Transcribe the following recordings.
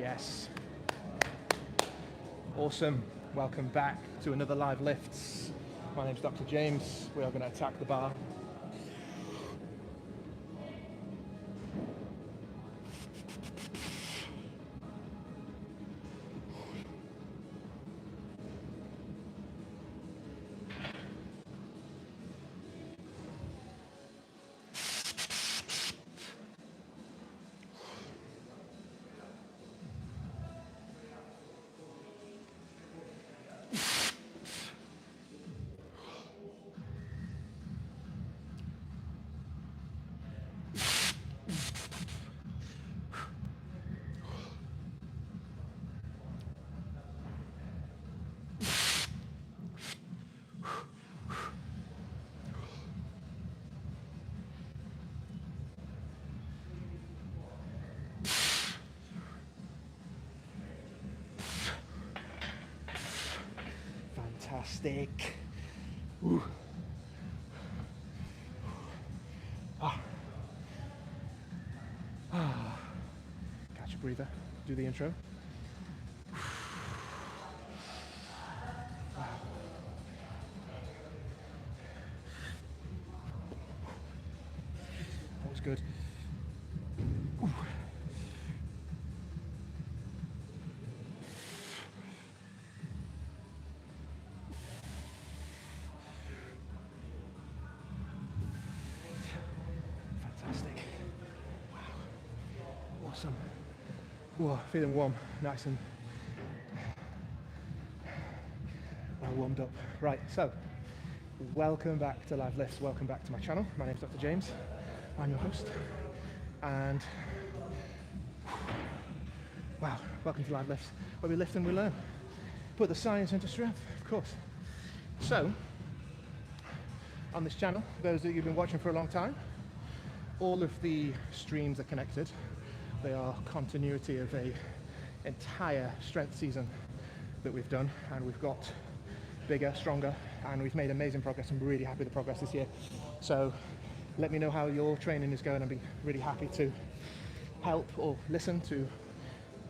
Yes. Awesome. Welcome back to another live lifts. My name's Dr. James. We are going to attack the bar. Fantastic. Ooh. Ah. Ah. Catch a breather. Do the intro. That was good. Ooh. Fantastic. Wow. Awesome. Whoa, feeling warm, nice and well warmed up. Right, so welcome back to Live Lifts. Welcome back to my channel. My name's Dr. James. I'm your host. And wow, welcome to Live Lifts, where we lift and we learn. Put the science into strength, of course. So, on this channel, those of you who've been watching for a long time, all of the streams are connected. They are continuity of a entire strength season that we've done, and we've got bigger, stronger, and we've made amazing progress. I'm really happy with the progress this year. So let me know how your training is going. I'd be really happy to help or listen to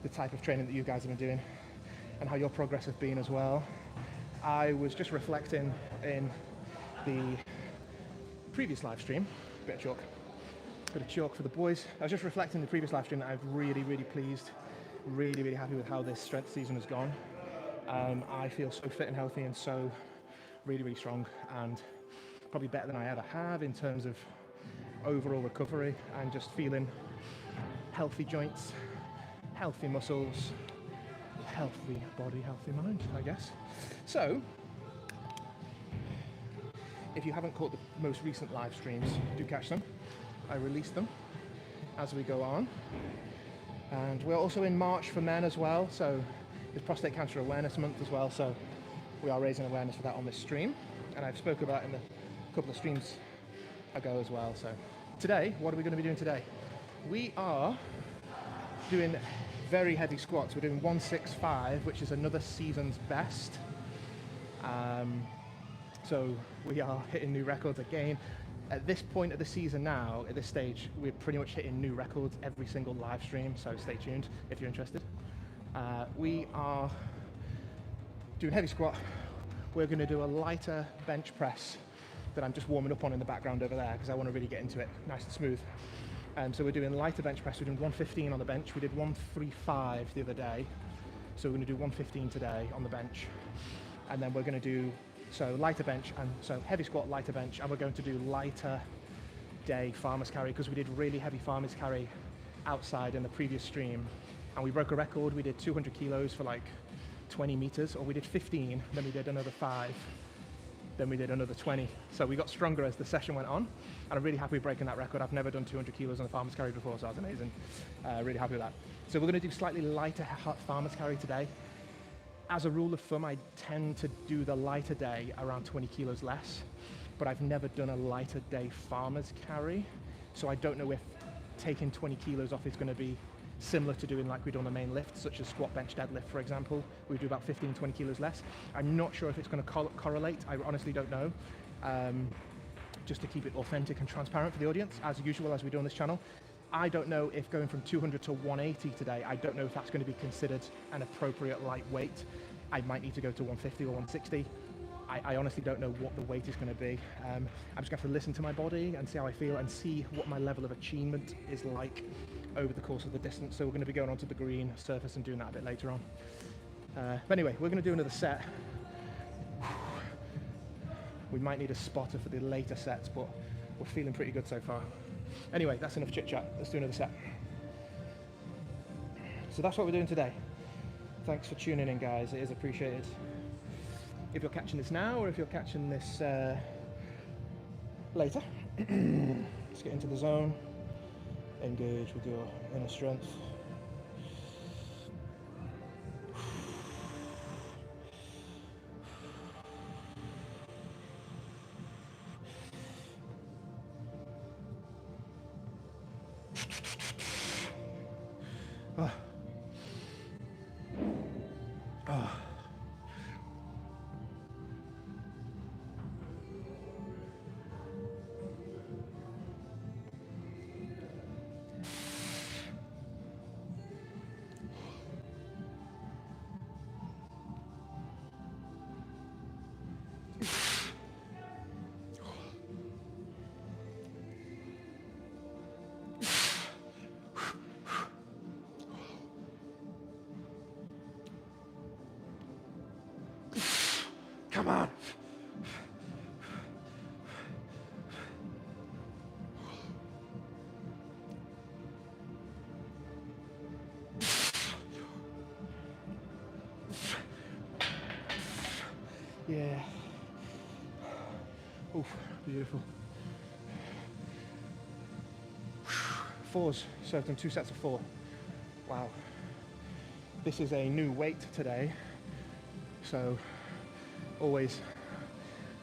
the type of training that you guys have been doing and how your progress has been as well. I was just reflecting in the previous live stream, bit of chalk for the boys. I was just reflecting in the previous live stream that I'm really pleased, really happy with how this strength season has gone. I feel so fit and healthy and so really strong, and probably better than I ever have in terms of overall recovery and just feeling healthy joints, healthy muscles, healthy body, healthy mind, I guess. So, if you haven't caught the most recent live streams, do catch them. I release them as we go on. And we're also in March for men as well, so it's Prostate Cancer Awareness Month as well, so we are raising awareness for that on this stream, and I've spoken about it in a couple of streams ago as well. So today, what are we going to be doing today? We are doing very heavy squats. We're doing 165, which is another season's best. So we are hitting new records again. At this point of the season now, at this stage, we're pretty much hitting new records every single live stream, so stay tuned if you're interested. We are doing heavy squat. We're going to do a lighter bench press that I'm just warming up on in the background over there because I want to really get into it nice and smooth. So we're doing lighter bench press. We're doing 115 on the bench. We did 135 the other day, so we're going to do 115 today on the bench, and then we're going to do lighter bench, and so heavy squat, lighter bench, and we're going to do lighter day farmer's carry because we did really heavy farmer's carry outside in the previous stream, and we broke a record. We did 200 kilos for like 20 meters, or we did 15, then we did another 5, then we did another 20. So we got stronger as the session went on, and I'm really happy with breaking that record. I've never done 200 kilos on a farmer's carry before, so that was amazing. Really happy with that. So we're going to do slightly lighter farmer's carry today. As a rule of thumb, I tend to do the lighter day around 20 kilos less, but I've never done a lighter day farmer's carry, so I don't know if taking 20 kilos off is going to be similar to doing like we do on the main lift, such as squat, bench, deadlift, for example. We do about 15, 20 kilos less. I'm not sure if it's going to correlate. I honestly don't know. Just to keep it authentic and transparent for the audience, as usual, as we do on this channel. I don't know if going from 200 to 180 today, I don't know if that's going to be considered an appropriate light weight. I might need to go to 150 or 160. I honestly don't know what the weight is going to be. I'm just going to have to listen to my body and see how I feel and see what my level of achievement is like over the course of the distance. So we're going to be going onto the green surface and doing that a bit later on. But anyway, we're going to do another set. We might need a spotter for the later sets, but we're feeling pretty good so far. Anyway, that's enough chit chat. Let's do another set. So that's what we're doing today. Thanks for tuning in, guys. It is appreciated. If you're catching this now or if you're catching this later, let's get into the zone. Engage with your inner strength. Oh. Oh. Come on. Yeah. Oof, beautiful. Fours, so I've done 2 sets of 4. Wow. This is a new weight today, so always,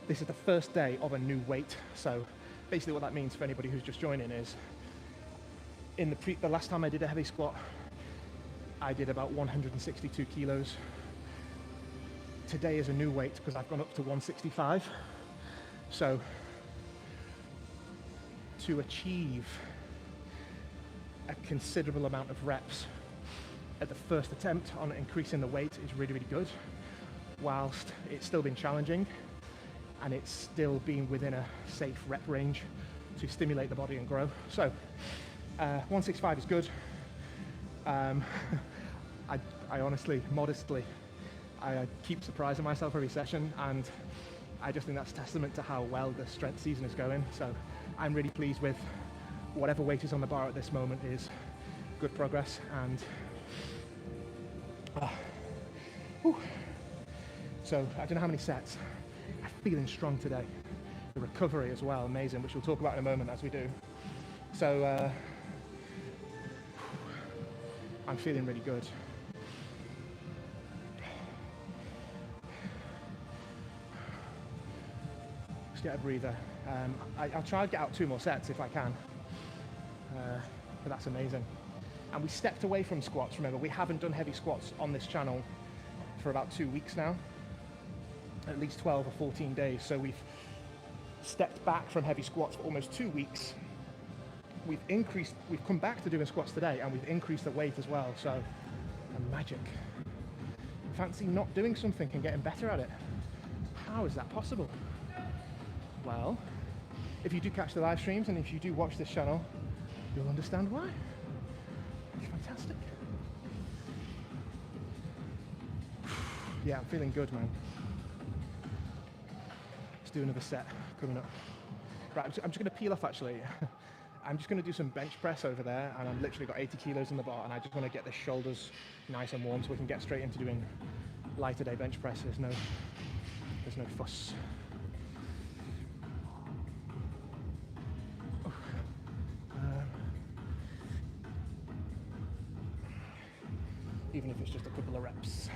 this is the first day of a new weight. So basically what that means for anybody who's just joining is, in the last time I did a heavy squat, I did about 162 kilos. Today is a new weight because I've gone up to 165. So to achieve a considerable amount of reps at the first attempt on increasing the weight is really, really good, whilst it's still been challenging and it's still been within a safe rep range to stimulate the body and grow. So 165 is good. I honestly, modestly, I keep surprising myself every session, and I just think that's testament to how well the strength season is going. So I'm really pleased with whatever weight is on the bar at this moment is good progress. And so I don't know how many sets. I'm feeling strong today. The recovery as well, amazing, which we'll talk about in a moment as we do. So I'm feeling really good. Let's get a breather. I'll try to get out 2 more sets if I can, but that's amazing. And we stepped away from squats. Remember, we haven't done heavy squats on this channel for about 2 weeks now, at least 12 or 14 days. So we've stepped back from heavy squats for almost 2 weeks. We've come back to doing squats today, and we've increased the weight as well. So magic. Fancy not doing something and getting better at it. How is that possible? Well, if you do catch the live streams and if you do watch this channel, you'll understand why. It's fantastic. Yeah, I'm feeling good, man. Let's do another set coming up. Right, I'm just going to peel off actually. I'm just going to do some bench press over there, and I've literally got 80 kilos in the bar, and I just want to get the shoulders nice and warm so we can get straight into doing lighter day bench press. There's no fuss. Even if it's just a couple of reps.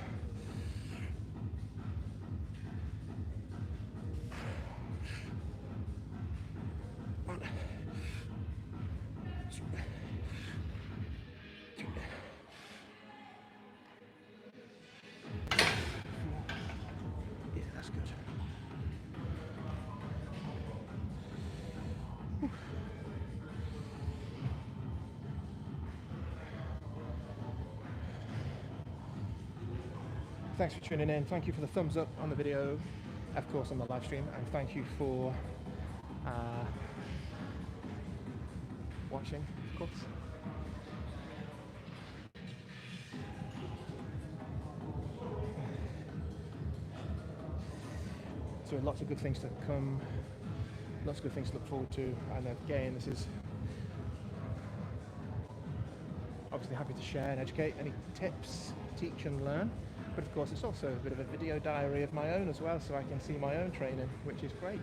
Yeah, that's good. Thanks for tuning in. Thank you for the thumbs up on the video, of course on the live stream, and thank you for watching, of course. So lots of good things to come, lots of good things to look forward to, and again, this is obviously happy to share and educate, any tips, teach and learn, but of course it's also a bit of a video diary of my own as well, so I can see my own training, which is great.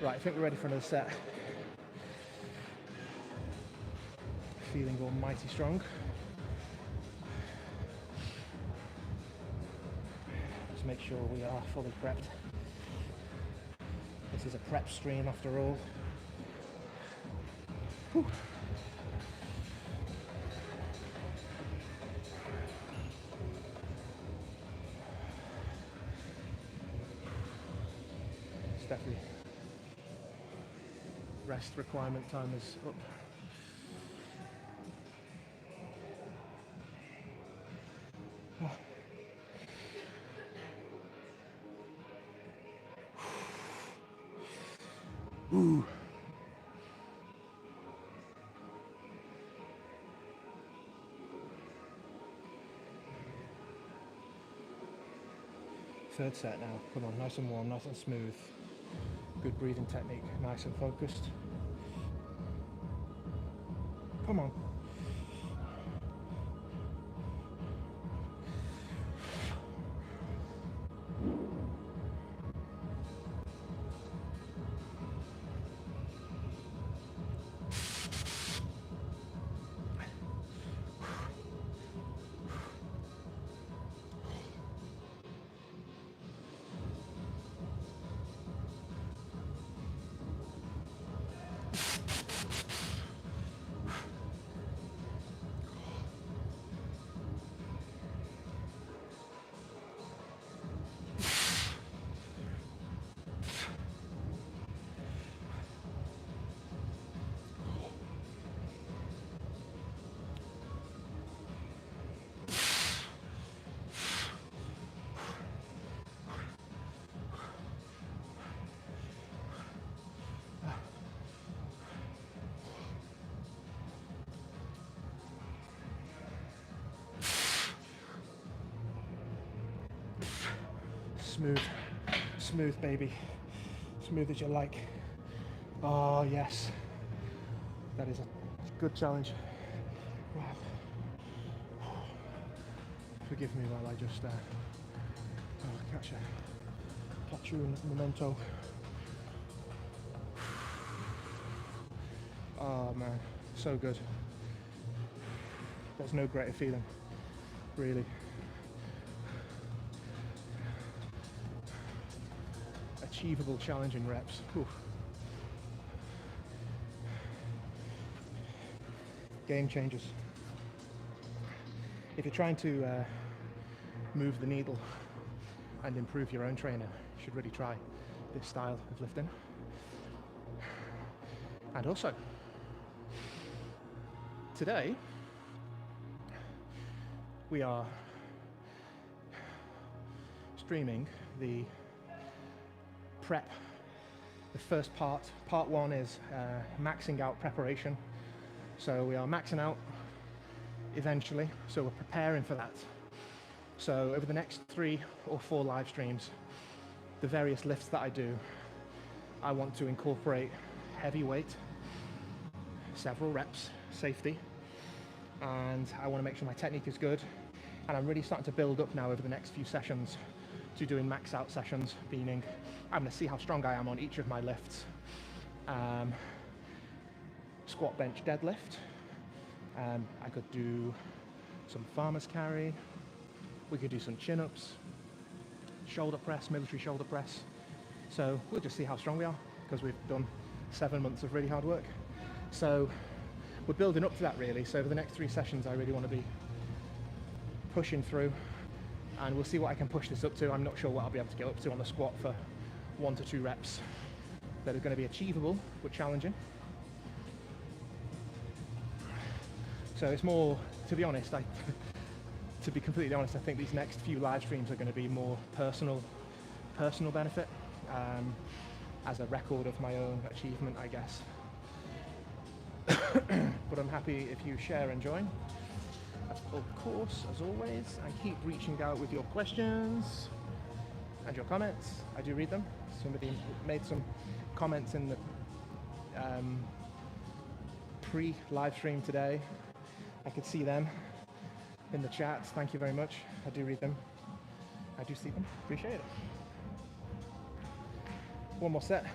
Right, I think we're ready for another set. Feeling almighty strong. Just make sure we are fully prepped. This is a prep stream after all. Whew. It's definitely rest requirement time is up. Ooh. Third set now. Come on, nice and warm, nice and smooth. Good breathing technique, nice and focused. Come on. Smooth, smooth baby, smooth as you like. Oh yes, that is a good challenge. Wow. Forgive me while I just catch you in memento. Oh man, so good. There's no greater feeling, really. Achievable, challenging reps. Whew. Game changers. If you're trying to move the needle and improve your own training, you should really try this style of lifting. And also, today we are streaming the prep. The first part one is maxing out preparation. So we are maxing out eventually, so we're preparing for that. So over the next 3 or 4 live streams, the various lifts that I do, I want to incorporate heavy weight, several reps, safety, and I want to make sure my technique is good. And I'm really starting to build up now over the next few sessions to doing max out sessions, meaning I'm going to see how strong I am on each of my lifts. Squat, bench, deadlift. I could do some farmer's carry. We could do some chin-ups, shoulder press, military shoulder press. So we'll just see how strong we are, because we've done 7 months of really hard work. So we're building up to that really. So over the next 3 sessions, I really want to be pushing through, and we'll see what I can push this up to. I'm not sure what I'll be able to get up to on the squat for 1 to 2 reps that are going to be achievable but challenging. So it's more, to be honest, to be completely honest, I think these next few live streams are going to be more personal benefit, as a record of my own achievement, I guess. But I'm happy if you share and join, of course, as always, and keep reaching out with your questions and your comments. I do read them. Somebody made some comments in the pre-live stream today. I could see them in the chats. Thank you very much. I do read them. I do see them. Appreciate it. One more set.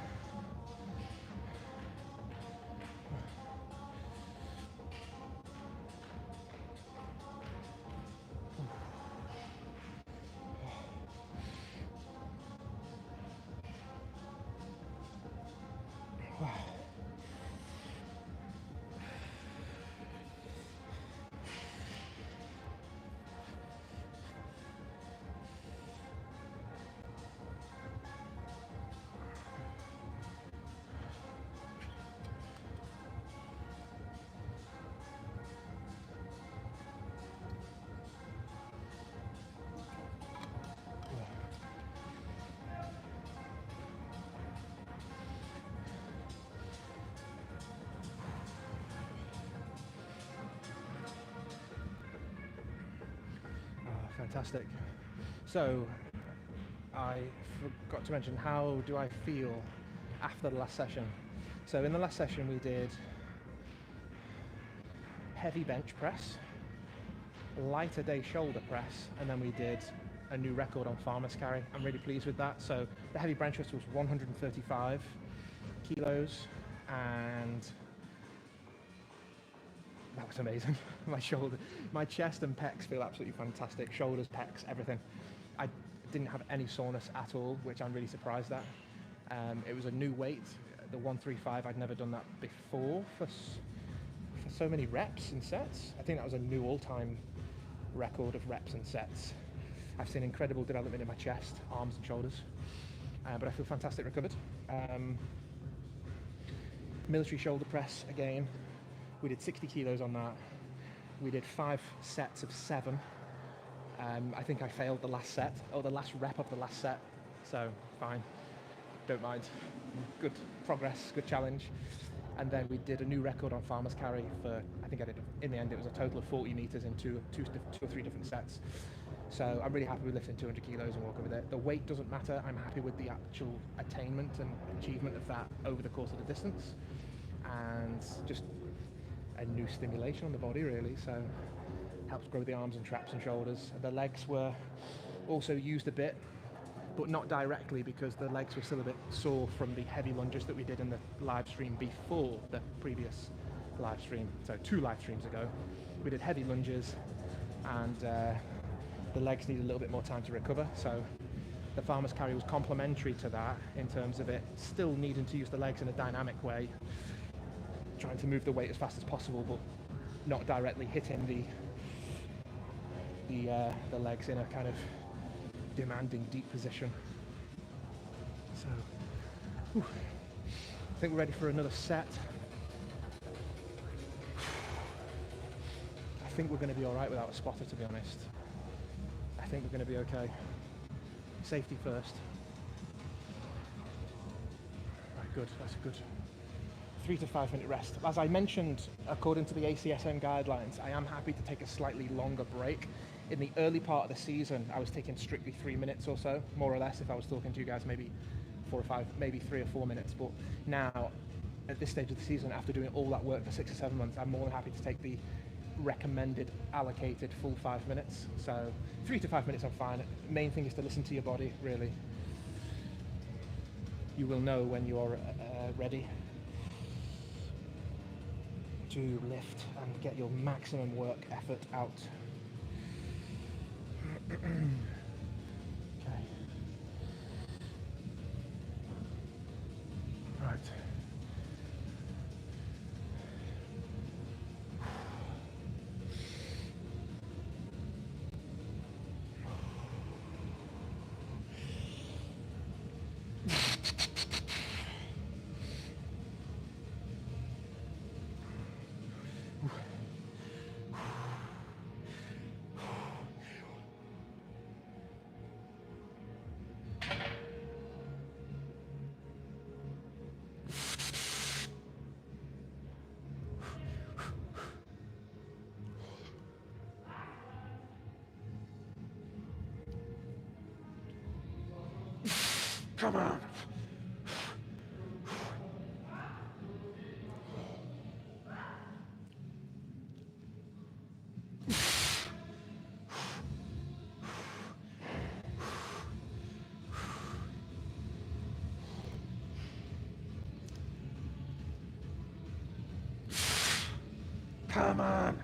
Fantastic. So, I forgot to mention, how do I feel after the last session? So in the last session we did heavy bench press, lighter day shoulder press, and then we did a new record on farmer's carry. I'm really pleased with that. So the heavy bench press was 135 kilos, and that was amazing. My chest and pecs feel absolutely fantastic. Shoulders, pecs, everything. I didn't have any soreness at all, which I'm really surprised at. It was a new weight, the 135. I'd never done that before for so many reps and sets. I think that was a new all-time record of reps and sets. I've seen incredible development in my chest, arms and shoulders, but I feel fantastic recovered. Military shoulder press again. We did 60 kilos on that. We did 5 sets of 7. I think I failed the last set, or the last rep of the last set, so fine, don't mind. Good progress, good challenge. And then we did a new record on farmer's carry for, I think I did, in the end it was a total of 40 meters in two or three different sets. So I'm really happy with lifting 200 kilos and walking with it. The weight doesn't matter. I'm happy with the actual attainment and achievement of that over the course of the distance, and just a new stimulation on the body, really. So helps grow the arms and traps and shoulders. The legs were also used a bit, but not directly, because the legs were still a bit sore from the heavy lunges that we did in the live stream before the previous live stream. So 2 live streams ago, we did heavy lunges, and the legs needed a little bit more time to recover. So the farmer's carry was complementary to that in terms of it still needing to use the legs in a dynamic way, trying to move the weight as fast as possible, but not directly hitting the legs in a kind of demanding deep position. So I think we're ready for another set. I think we're going to be all right without a spotter, to be honest. I think we're going to be okay. Safety first. Right, good. That's a good 3 to 5 minute rest. As I mentioned, according to the ACSM guidelines, I am happy to take a slightly longer break. In the early part of the season, I was taking strictly 3 minutes or so, more or less. If I was talking to you guys, maybe 4 or 5, maybe 3 or 4 minutes. But now, at this stage of the season, after doing all that work for 6 or 7 months, I'm more than happy to take the recommended, allocated full 5 minutes. So 3 to 5 minutes, I'm fine. The main thing is to listen to your body, really. You will know when you're ready to lift and get your maximum work effort out. Okay. Right. Come on. Come on.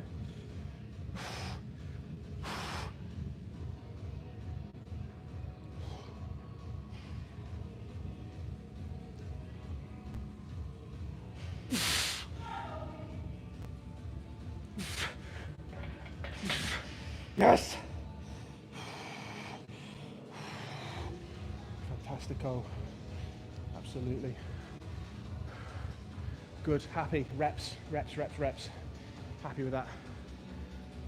Yes. Fantastico. Absolutely. Good, happy, reps. Happy with that.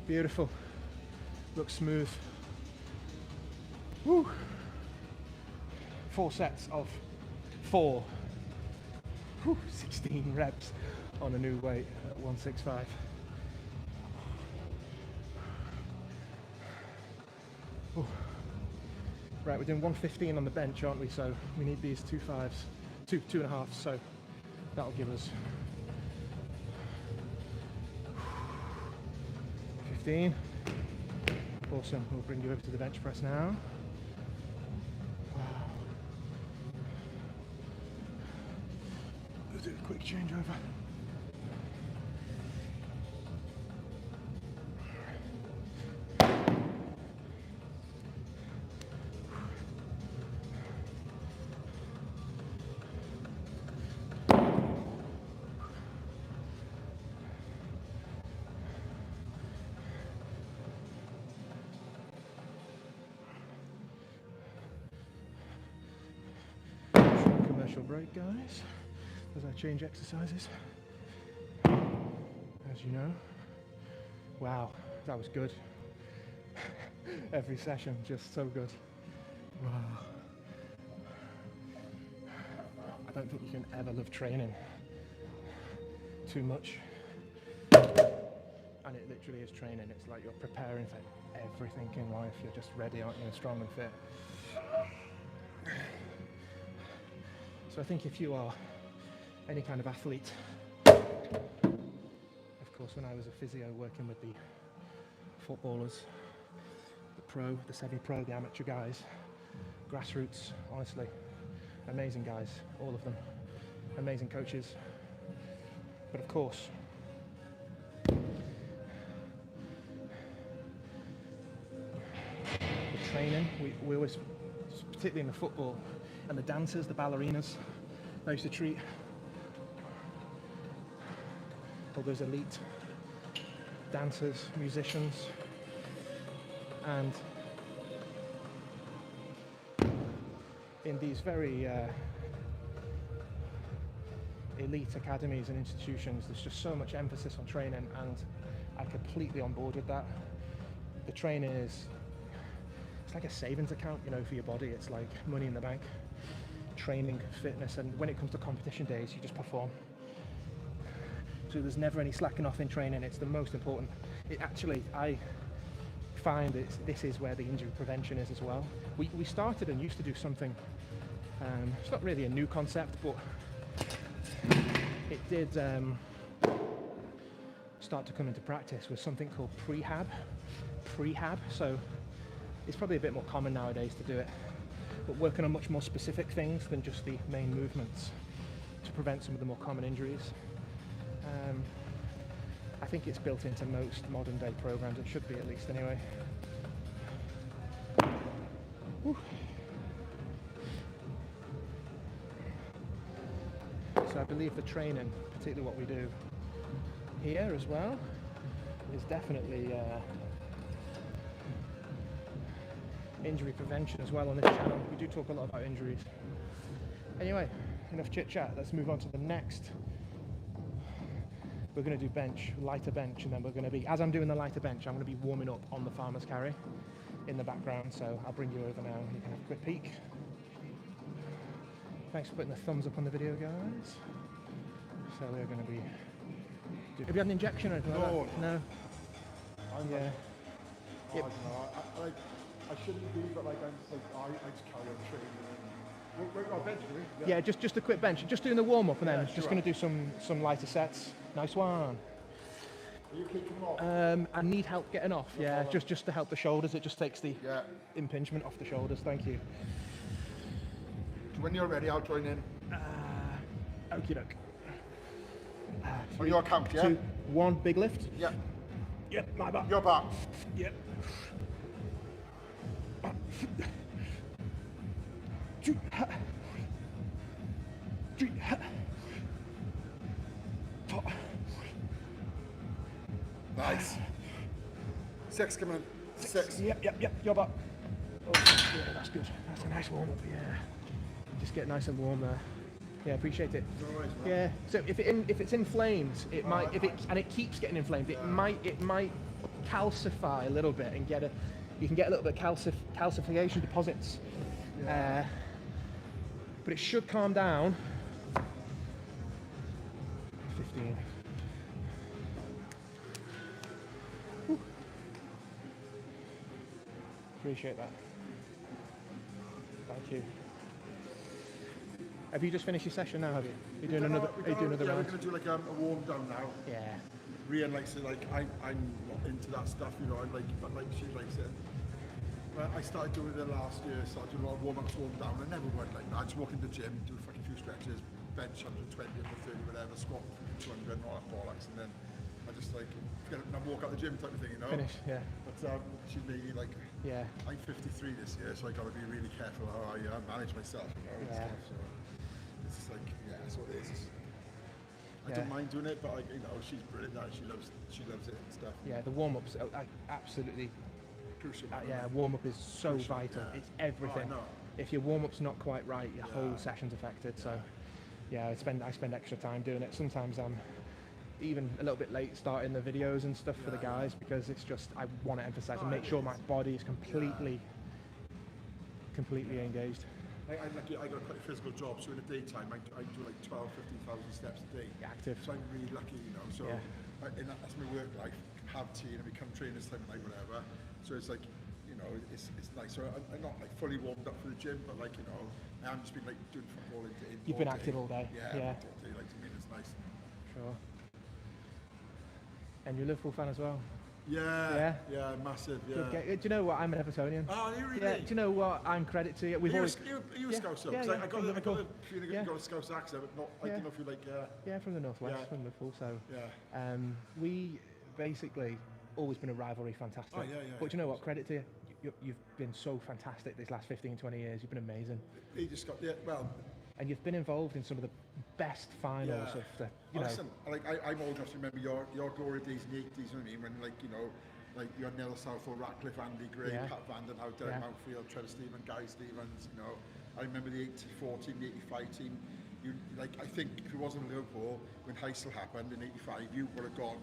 Beautiful. Looks smooth. Woo. 4 sets of 4. Whew. 16 reps on a new weight at 165. Ooh. Right, we're doing 115 on the bench, aren't we? So we need these 2 5s, 2.5. So that'll give us 15. Awesome. We'll bring you over to the bench press now. Wow. We'll do a quick changeover. Commercial break, guys, as I change exercises. As you know, wow, that was good. Every session, just so good. Wow. I don't think you can ever love training too much. And it literally is training. It's like you're preparing for everything in life. You're just ready, aren't you? Strong and fit. So I think if you are any kind of athlete, of course when I was a physio working with the footballers, the semi-pro, the amateur guys, grassroots, honestly, amazing guys, all of them, amazing coaches. But of course, the training, we always, particularly in the football, and the dancers, the ballerinas, I used to treat all those elite dancers, musicians, and in these very elite academies and institutions, there's just so much emphasis on training, and I'm completely on board with that. The training is, it's like a savings account, you know, for your body. It's like money in the bank. Training, fitness, and when it comes to competition days, you just perform. So there's never any slacking off in training. It's the most important. It actually, I find this is where the injury prevention is as well. We started and used to do something, it's not really a new concept, but it did start to come into practice, with something called prehab. So it's probably a bit more common nowadays to do it, but working on much more specific things than just the main movements to prevent some of the more common injuries. I think it's built into most modern day programs. It should be, at least, anyway. Whew. So I believe the training, particularly what we do here as well, is definitely injury prevention as well on this channel. We do talk a lot about injuries. Anyway, enough chit chat. Let's move on to the next. We're going to do bench, lighter bench, and then we're going to be, as I'm doing the lighter bench, I'm going to be warming up on the farmer's carry in the background. So I'll bring you over now. You can have a quick peek. Thanks for putting the thumbs up on the video, guys. So we're going to be. Have you had an injection or anything like that? No. Yeah. I don't know. I shouldn't be, but like I just carry on training. We're on bench, do we? Yeah, just a quick bench. Just doing the warm up and then Yeah, just sure. going to do some lighter sets. Nice one. Are you kicking off? I need help getting off. Yeah, just to help the shoulders. It just takes the Yeah. impingement off the shoulders. Thank you. When you're ready, I'll join in. Okie doke. On your count, yeah? 2, 1, big lift. Yeah. Yep, my back. Your back. Yep. 2, 3, 4. Nice. 6 coming in. 6. Yep, your back. Oh, yeah, that's good. That's a nice warm up, yeah. Just get nice and warm there. Yeah, appreciate it. No worries, man. Yeah. So if it's inflamed, it might and it keeps getting inflamed, it might calcify a little bit and you can get a little bit of calcification deposits. Yeah. But it should calm down. 15. Whew. Appreciate that. Thank you. Have you just finished your session now, have you? You're doing another round? We're going to do like a warm down now. Yeah. Rian likes it, like I'm not into that stuff, you know, but she likes it. But I started doing it last year, started doing a lot of warm-ups, warm down. I never went like that. I just walk in the gym, do a fucking few stretches, bench 120 up to 30, whatever, squat 200 and all that bollocks, and then I just like get up and walk out the gym type of thing, you know. Finish, yeah. But she made me like, Yeah. I'm 53 this year, so I got to be really careful how I manage myself, you know. Yeah. And stuff, so it's just like, yeah, that's what it is. I Yeah. don't mind doing it, but like, you know, she's brilliant at it. She loves it and stuff. Yeah, the warm-ups are absolutely. Crucial. Yeah, warm-up is so vital. yeah. It's everything. Oh, I know. If your warm-up's not quite right, your whole session's affected. So, yeah, I spend extra time doing it. Sometimes I'm even a little bit late starting the videos and stuff for the guys because it's just I want to emphasize and make sure my body is completely engaged. I'm lucky, I got quite a physical job, so in the daytime I do like 12, 15,000 steps a day. Active. So I'm really lucky, you know. So that's my work life. Have tea and I become trainers time of night, whatever. So it's like, you know, it's nice. So I'm not like fully warmed up for the gym, but like, you know, I am just been like doing football in You've been active all day. Yeah. All day, like to me, it's nice. Sure. And you're a Liverpool fan as well. Yeah, massive, yeah. Do you know what? I'm an Evertonian. Oh, you really? Yeah. Do you know what? I'm credit to you. We've always. You a Scouse, though? Yeah, 'Cause yeah, I got from a Liverpool. feeling you got a Scouse accent, but not. I don't know if you like. Yeah, from the northwest, Yeah. from Liverpool. So, Yeah. we basically always been a rivalry, fantastic. Oh, yeah. But you know what? Credit to you. You've been so fantastic these last 15, 20 years. You've been amazing. He just got well. And you've been involved in some of the best finals of the. Listen, like I'm old enough to remember your glory days in the 80s. You know what I mean? When like you know. Like you had Neil Southall, Ratcliffe, Andy Gray, Pat Vanden Houdt, Derek Mountfield, Trevor Steven, Guy Stevens, you know. I remember the 84 team, the 85 team. I think if it wasn't Liverpool, when Heysel happened in 85, you would have gone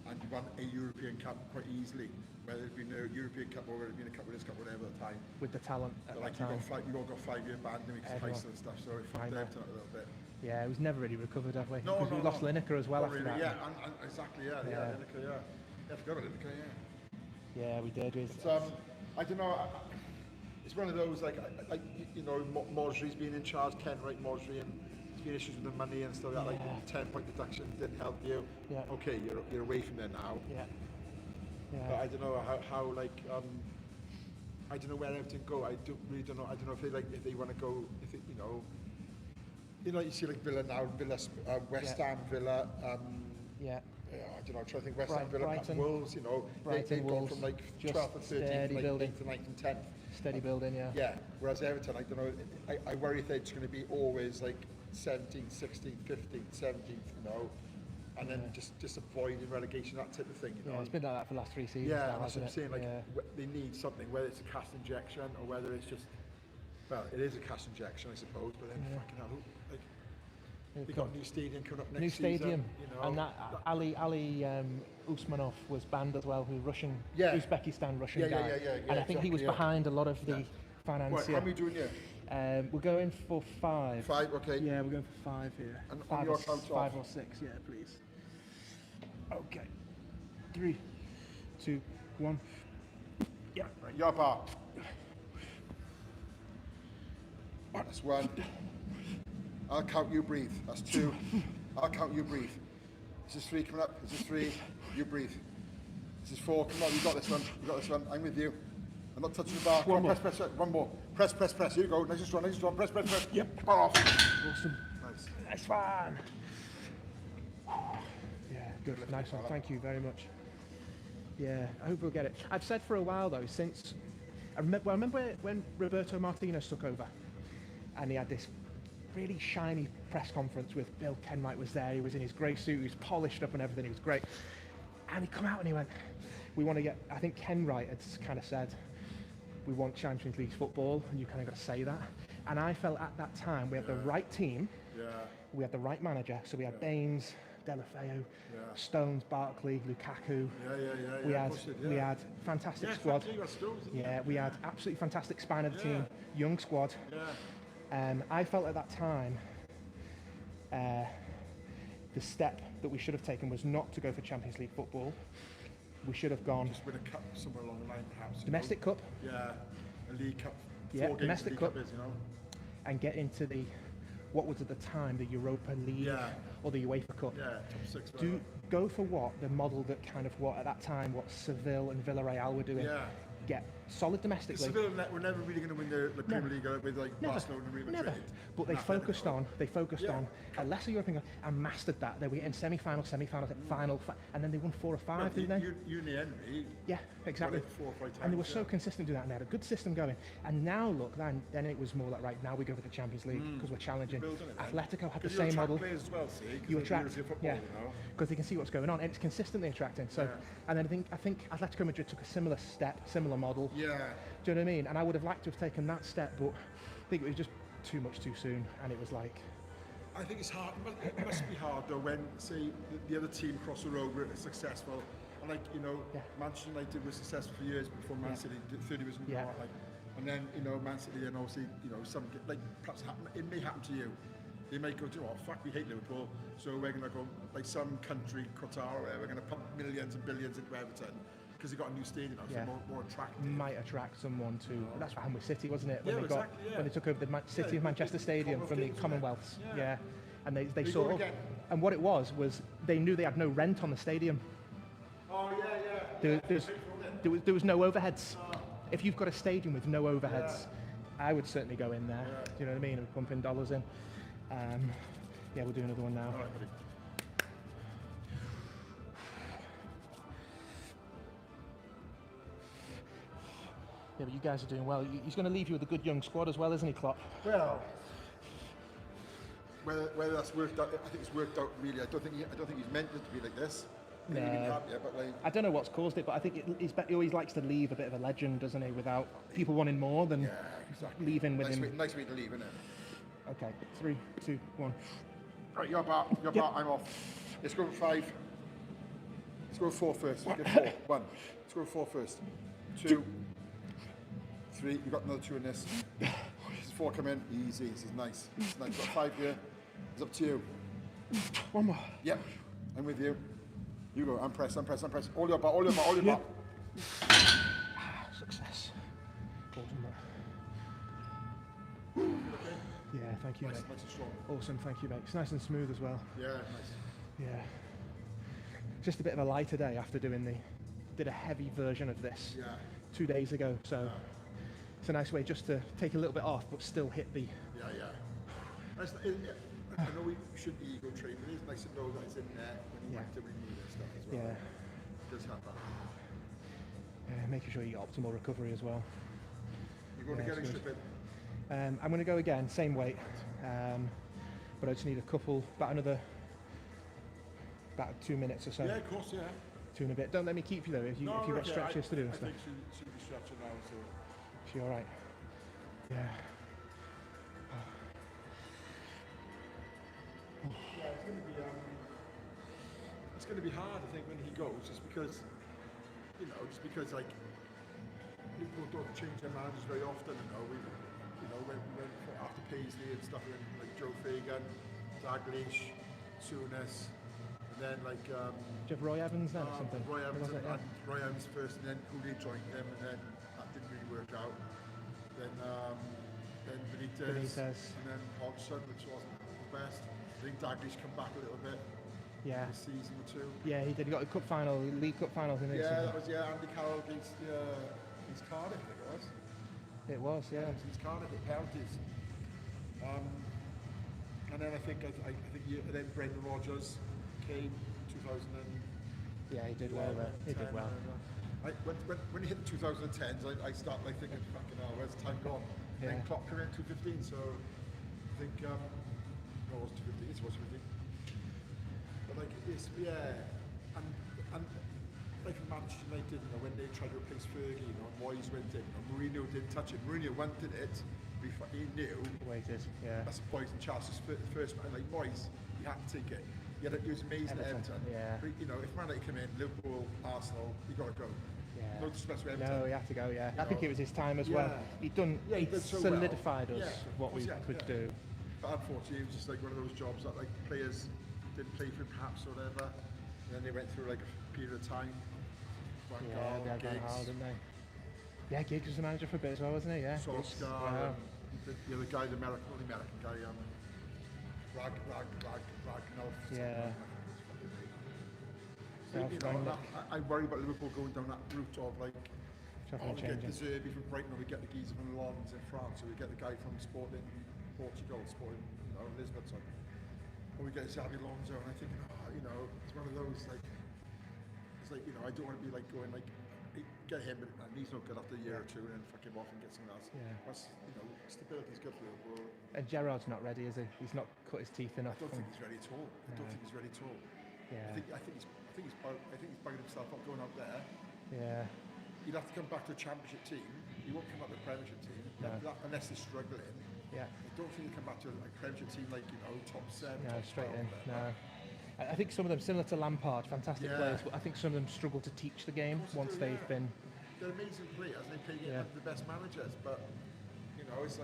and won a European Cup quite easily. Whether it had been a European Cup or whether it had been a Cup Winners' Cup, whatever at the time. With the talent at But, like that time. we all got 5-year ban because of Heysel and stuff, so it fucked out a little bit. Yeah, it was never really recovered, have we? No, because we lost Lineker as well Not after really, that. Yeah, and exactly, Lineker, yeah. I forgot about Lineker, yeah. Yeah, we did. I don't know. It's one of those like you know, Modri's been in charge, Ken Wright, Modri, and there's been issues with the money and stuff. That like 10-point deduction didn't help you. Yeah. Okay, you're away from there now. Yeah. Yeah. But I don't know how like I don't know where everything go. I really don't know. I don't know if they want to go. If it, you know, you see like Villa now, West Ham, Villa. I don't know, I'm trying to think West Ham, Villa, Brighton, Wolves, you know, they've gone from like 12th and 13th to like 8th and 9th and 10th. Steady building, yeah. Yeah, whereas Everton, I don't know, I worry if they're just going to be always like 17th, 16th, 15th, 17th, you know, and then just avoiding relegation, that type of thing, you know. Yeah, it's been like that for the last 3 seasons. Yeah, now, that's what I'm saying, like they need something, whether it's a cash injection or whether it's just, well, it is a cash injection, I suppose, but then fucking hell, like, they got a new stadium coming up next season. New stadium, you know, and that Ali Usmanov was banned as well, Uzbekistan Russian guy. And I think he was behind a lot of the financial. How are we doing here? We're going for 5. 5, okay. Yeah, we're going for 5 here. And 5 your count five off? or 6, yeah, please. Okay. 3, 2, 1. Yeah. Right, your bar. That's 1. I'll count, you breathe. That's 2. I'll count, you breathe. This is 3 coming up. This is 3. You breathe. This is 4. Come on, you got this one. You got this one. I'm with you. I'm not touching the bar. Come on, press. 1 more. Press. Here you go. Nice and strong. Press. Yep. Bar off. Awesome. Nice one. Yeah, good. Nice one. Thank you very much. Yeah, I hope we'll get it. I've said for a while though, since I remember when Roberto Martinez took over, and he had this really shiny press conference with Bill Kenwright was there. He was in his grey suit. He was polished up and everything. He was great. And he come out and he went, "We want to get." I think Kenwright had kind of said, "We want Champions League football," and you kind of got to say that. And I felt at that time we had the right team. Yeah. We had the right manager. So we had Baines, Delafeu, Stones, Barkley, Lukaku. We had fantastic squad. We had absolutely fantastic spine of the team, young squad. I felt at that time the step that we should have taken was not to go for Champions League football. We should have gone just win a cup somewhere along the line, perhaps. Domestic Cup. Yeah, a League Cup. 4 games Domestic Cup. Is, you know. And get into the what was at the time the Europa League or the UEFA Cup. Yeah, top 6. Go for what the model that kind of what at that time what Seville and Villarreal were doing. Yeah. Get solid domestically. Seville were never really going to win the Premier League with like Barcelona and Real Madrid. Never. But they focused on a lesser European and mastered that. They were in semi-final, final, and then they won 4 or 5, didn't they? Henry. Yeah, exactly. 4 or 5 times, and they were so consistent to that, and they had a good system going. And now look, then it was more like right now we go for the Champions League because we're challenging. Atletico had the same model. As well, see, you attract, football, yeah, you know? because they can see what's going on, and it's consistently attracting. So, and then I think Atletico Madrid took a similar step, similar model. Yeah. Do you know what I mean? And I would have liked to have taken that step, but I think it was just too much too soon, and it was like. I think it's hard. It must be hard though when, say, the other team across the road were successful, and like Manchester United was successful for years before Man City. 30 was like, and then Man City, and obviously some like perhaps it may happen to you. They may go, "Oh fuck, we hate Liverpool, so we're gonna go like some country, Qatar, where we're gonna pump millions and billions into Everton." Because they got a new stadium, so more attractive. Might attract someone to. That's what happened with City, wasn't it? When when they took over the City of Manchester Stadium from the Commonwealths. Yeah. And they saw. And what it was they knew they had no rent on the stadium. Oh yeah. There was no overheads. If you've got a stadium with no overheads, I would certainly go in there. Do you know what I mean? And pumping dollars in. We'll do another one now. All right, buddy. Yeah, but you guys are doing well. He's going to leave you with a good young squad as well, isn't he, Klopp? Well, whether that's worked out, I think it's worked out really. I don't think he's meant it to be like this. I don't know what's caused it, but I think he always likes to leave a bit of a legend, doesn't he? Without people wanting more than leaving with him. Nice way to leave, isn't it? Okay, 3, 2, 1. Right, you're back. I'm off. Let's go for 5. Let's go for 4 first. Get 4. 1. Let's go for 4 first. 2. 3, you got another 2 in this. 4 come in, easy. This is nice. Got 5 here. It's up to you. 1 more. Yep, I'm with you. You go. I'm press. All your bar. Success. Yeah, thank you, mate. Nice and strong. Awesome, thank you, mate. It's nice and smooth as well. Yeah, nice. Yeah. Just a bit of a lighter day after did a heavy version of this 2 days ago, so. It's a nice way just to take a little bit off, but still hit the. I know we should be ego trained, but it is nice to know that it's in there when you actively need it stuff as well. It does happen. Making sure you get optimal recovery as well. You're going to get strip in? I'm going to go again, same weight, but I just need about 2 minutes or so. Yeah, of course, 2 and a bit. Don't let me keep you though if you've got stretches to do and stuff. I think she should be stretching now, so. Is she all right? Yeah. It's going to be hard, I think, when he goes, just because like people don't change their managers very often. When after Paisley and stuff, like Joe Fagan, Dalglish, Souness, and then like. Do you have Roy Evans then or something? Roy Evans first, and then Hooley joined them, and then that didn't really work out. Then then Benitez, Benitez. and then Hodgson, which wasn't the best. I think Daglish come back a little bit. Yeah. A season or two. Yeah, he did. He got a cup final, League Cup final, didn't he? Yeah, that was Andy Carroll against Cardiff, I think it was. It was, yeah. Against Cardiff at penalties. And then I think then Brendan Rodgers came 2000. Yeah, he did well there. He did well. When he hit the 2010s, I started thinking, fucking hell, where's the time gone? Yeah. Then Klopp came in 215, so I think no, it was 215. It was 215. But and like Manchester United, when they tried to replace Fergie, Moyes went in, Mourinho didn't touch it. Mourinho wanted it. He knew. Waited, yeah. That's Moyes and Chelsea's first man. Like Moyes, he had to take it. He was amazing at Everton. Yeah. But, if Man United come in, Liverpool, Arsenal, he got to go. Yeah. No disrespect to Everton. No, he had to go, yeah. I think it was his time as well. He did so solidified well. us what we could do. But unfortunately, it was just one of those jobs that players didn't play for him perhaps or whatever. And then they went through a period of time. They had Van Gaal, didn't they? Yeah, Giggs was the manager for a bit as well, wasn't he? Yeah. Solskjaer, the other guy, the American guy, Ragnall. Yeah. I worry about Liverpool going down that route of we get De Zerbi from Brighton, or we get the geezer from Lens in France, or we get the guy from Sporting Portugal, Sporting Lisbon, or we get Xabi Alonso, and I think it's one of those it's I don't want to be going get him and he's not good after a year or two and then fuck him off and get someone else. Yeah. That's, stability's good for Liverpool. And Gerrard's not ready, is he? He's not cut his teeth enough. I don't think he's ready at all. I don't think he's ready at all. Yeah. I think he's bugging himself up going out there. Yeah. He'd have to come back to a championship team. He won't come back to a Premiership team unless he's struggling. Yeah. I don't think he'll come back to a Premiership team top 7. No, top straight 12, in. No. I think some of them, similar to Lampard, fantastic players, but I think some of them struggle to teach the game once they've been. They're amazing players and they play against the best managers, but it's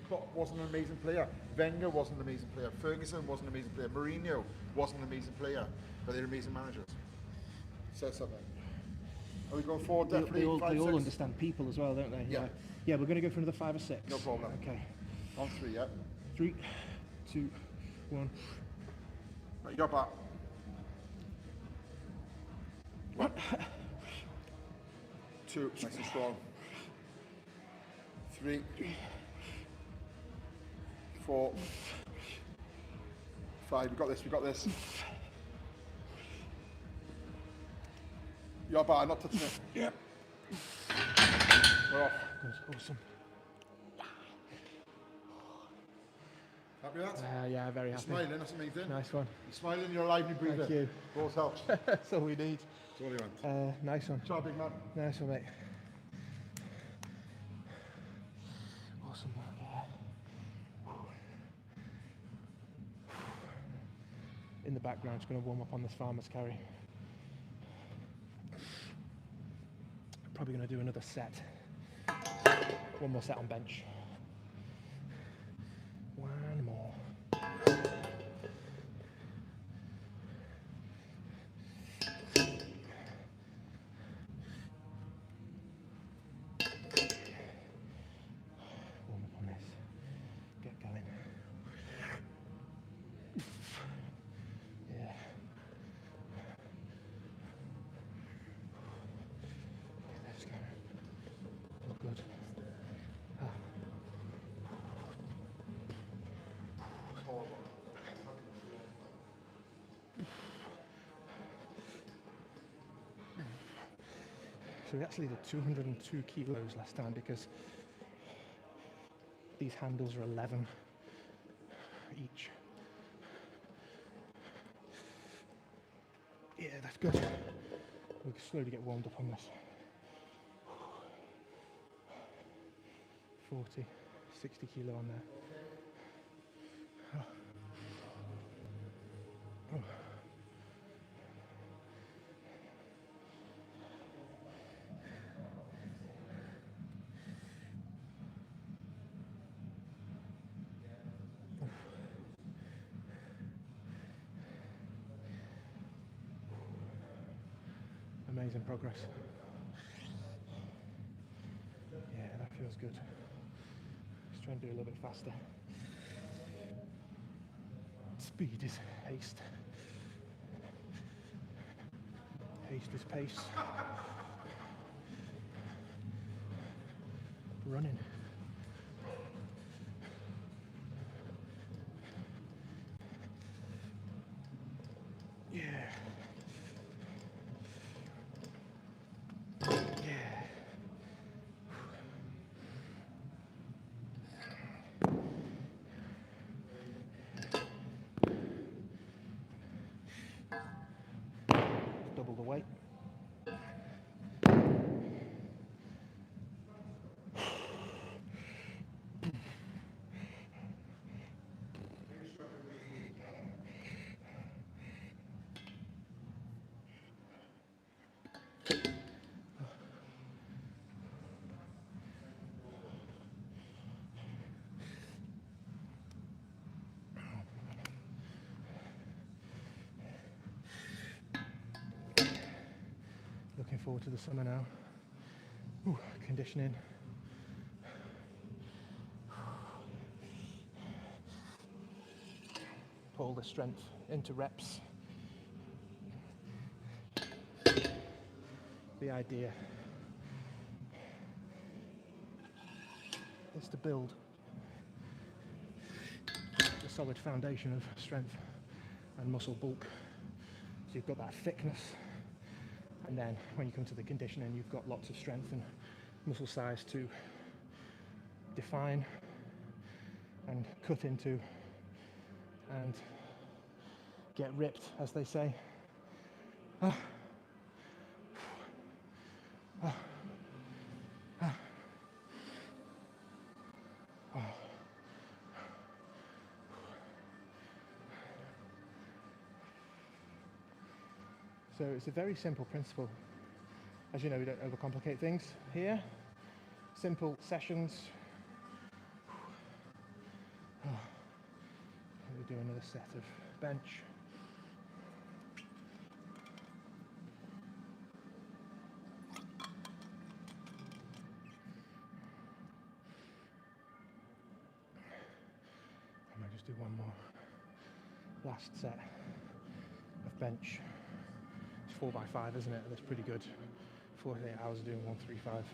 Klopp wasn't an amazing player. Wenger wasn't an amazing player. Ferguson wasn't an amazing player. Mourinho wasn't an amazing player, but they're amazing managers. Says something. Are we going forward? Definitely. They all understand people as well, don't they? Yeah. Yeah, we're going to go for another 5 or 6. No problem. Okay. On 3, yeah. 3, 2, 1. Right, you're back. 2, nice and strong. 3, 4, 5. We got this. You're back, not touching it. Yeah. We're off. Good, awesome. Happy with that? Yeah, very happy. You're smiling, that's amazing. Nice one. You're smiling, you're alive and breathing. Thank you. Always helps. That's all we need. That's all you want. Nice one. Ciao, big man. Nice one, mate. Awesome work, yeah. In the background, just going to warm up on this farmer's carry. Probably going to do another set. One more set on bench. One more. Warm up on this. Get going. Yeah. Let's go. Look good. So we actually did 202 kilos last time because these handles are 11 each. Yeah, that's good. We'll slowly get warmed up on this. 40, 60 kilo on there. Oh. Oh. Amazing progress. That's good. Let's try and do a little bit faster. Speed is haste. Haste is pace. Running. Yeah. Yeah. Double the weight. Looking forward to the summer now. Ooh, conditioning. Put all the strength into reps. The idea is to build a solid foundation of strength and muscle bulk. So you've got that thickness, and then when you come to the conditioning, you've got lots of strength and muscle size to define and cut into and get ripped, as they say. So it's a very simple principle. As you know, we don't overcomplicate things here. Simple sessions. We do another set of bench. I might just do one more. Last set of bench. It's 4x5, isn't it? That's pretty good. 48 hours of doing 135.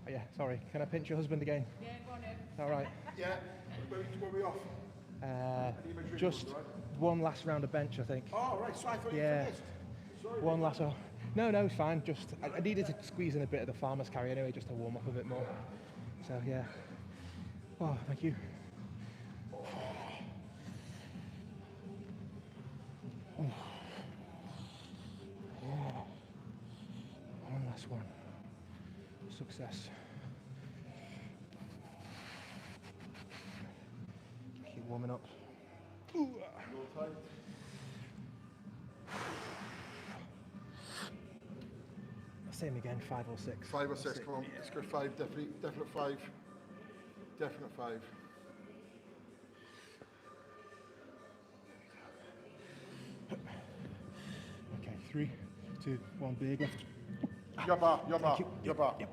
Oh, yeah, sorry. Can I pinch your husband again? Yeah, go on in. All right. Yeah. Where are we off? Just one last round of bench, I think. Oh, right. So I thought you Yeah. finished. Sorry. One last. No, it's fine. Just I needed to squeeze in a bit of the farmer's carry anyway, just to warm up a bit more. So yeah. Oh, thank you. Yeah. One last one. Success. Keep warming up. Same again, 5 or 6. 5 or 6, come on. Let's go 5, definite 5. Definite 5. Okay, 3, 2, 1, big lift. Your bar. Yep.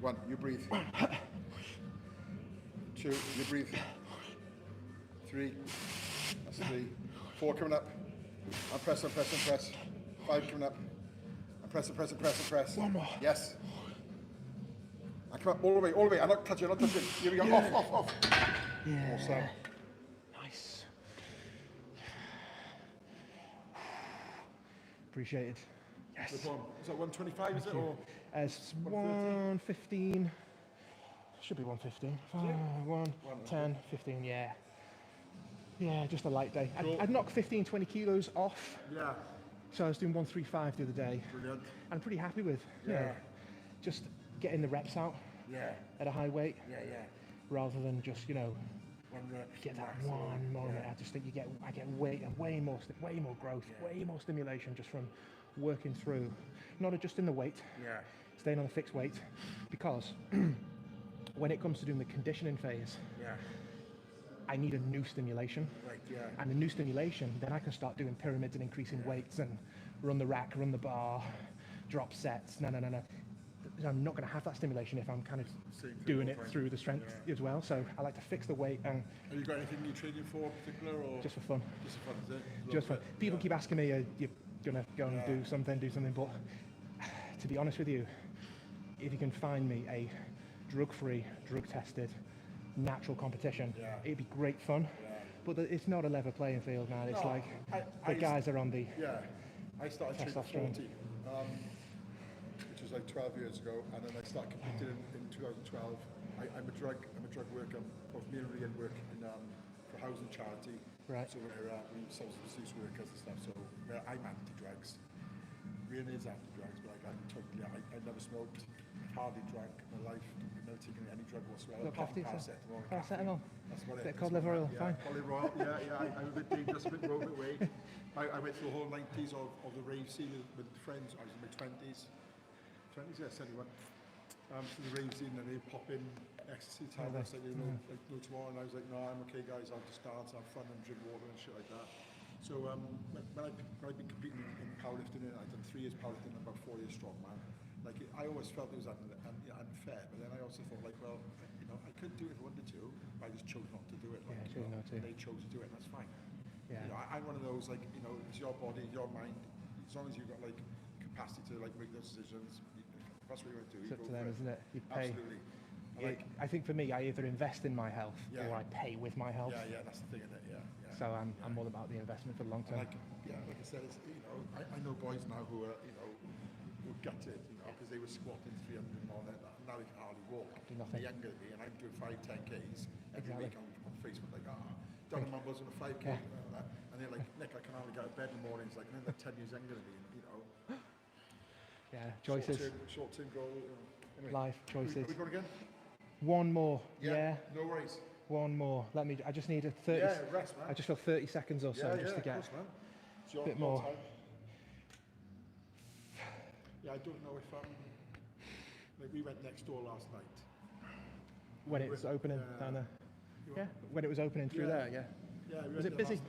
1, you breathe. 2, you breathe. 3, that's 3. 4 coming up. And press. 5 coming up. And press. One more. Yes. And come up all the way. I'm not touching. Here we go. Yeah. Off. Yeah. Awesome. Nice. Appreciate it. Yes. Is that 125, is it? you. Or It's 115. Should be 115. 10, 15, yeah. Yeah, just a light day. Cool. I'd knocked 15, 20 kilos off. yeah. So I was doing 135 the other day. Brilliant. I'm pretty happy with. Yeah. Just getting the reps out Yeah. at a high weight Yeah. rather than just, 1 rep. get that one moment. I just think I get way more growth, way more stimulation just from working through, not adjusting the weight, Yeah. staying on a fixed weight, because when it comes to doing the conditioning phase, Yeah. I need a new stimulation. Right, yeah. And the new stimulation, then I can start doing pyramids and increasing weights and run the rack, run the bar, drop sets. No. I'm not going to have that stimulation if I'm kind of doing it through the strength as well. So I like to fix the weight. And have you got anything you're training for particular, or just for fun? Just for fun, is it? Just fun. People keep asking me, you're going to go and do something, but to be honest with you, if you can find me a drug-free, drug-tested, natural competition, it'd be great fun. But it's not a level playing field, man. It's like the guys are on the I started training at 40, which was like 12 years ago, and then I started competing in 2012. I'm a drug worker. Both me and Rian work in for housing charity. Right. So we substance use workers and stuff. So I'm anti-drugs. Rian is anti-drugs, but like, I never smoked. Hardly drank in my life. I've never taken any drug whatsoever. Apart from paracetamol. That's what it is. Bit of cod liver oil, fine. Cod liver oil, I'm a bit dangerous, a bit rogue way. I went through the whole 90s of the rave scene with friends. I was in my 20s. 20s, yeah, 71. So the rave scene, and they pop in ecstasy tablets, like, no tomorrow. And I was like, no, I'm okay, guys. I'll just dance, have fun, and drink water and shit like that. So when I've been competing in powerlifting, I've done 3 years powerlifting and about 4 years strongman. Like, I always felt it was unfair, but then I also thought, like, well, I could do it if I wanted to, but I just chose not to do it. Like, they chose to do it, and that's fine. Yeah. I'm one of those, like, it's your body, your mind. As long as you've got, like, capacity to, like, make those decisions, if that's what you want to do. It's up to them, isn't it? You pay. Absolutely. I think for me, I either invest in my health or I pay with my health. Yeah, that's the thing, isn't it? Yeah. So I'm all about the investment for the long term. Like I said, it's, I know boys now who are, who are gutted, because they were squatting 300 and all that. Now they can hardly walk. Do nothing. They're younger than me, and I'm doing 5-10Ks every week on Facebook, like, down in my bosom a 5K, and they're like, Nick, I can hardly get out of bed in the mornings, like, and they're 10 years younger than me, Yeah, choices. Short-term goal. Anyway, Life choices. Are we going again? One more. Yeah. No worries. One more. I just need a 30. Yeah, rest, man. I just feel 30 seconds or so just to get a bit more. Time. Yeah, I don't know if like we went next door last night. When it was opening down there. Yeah. When it was opening through there. Yeah. Yeah. Was it busy?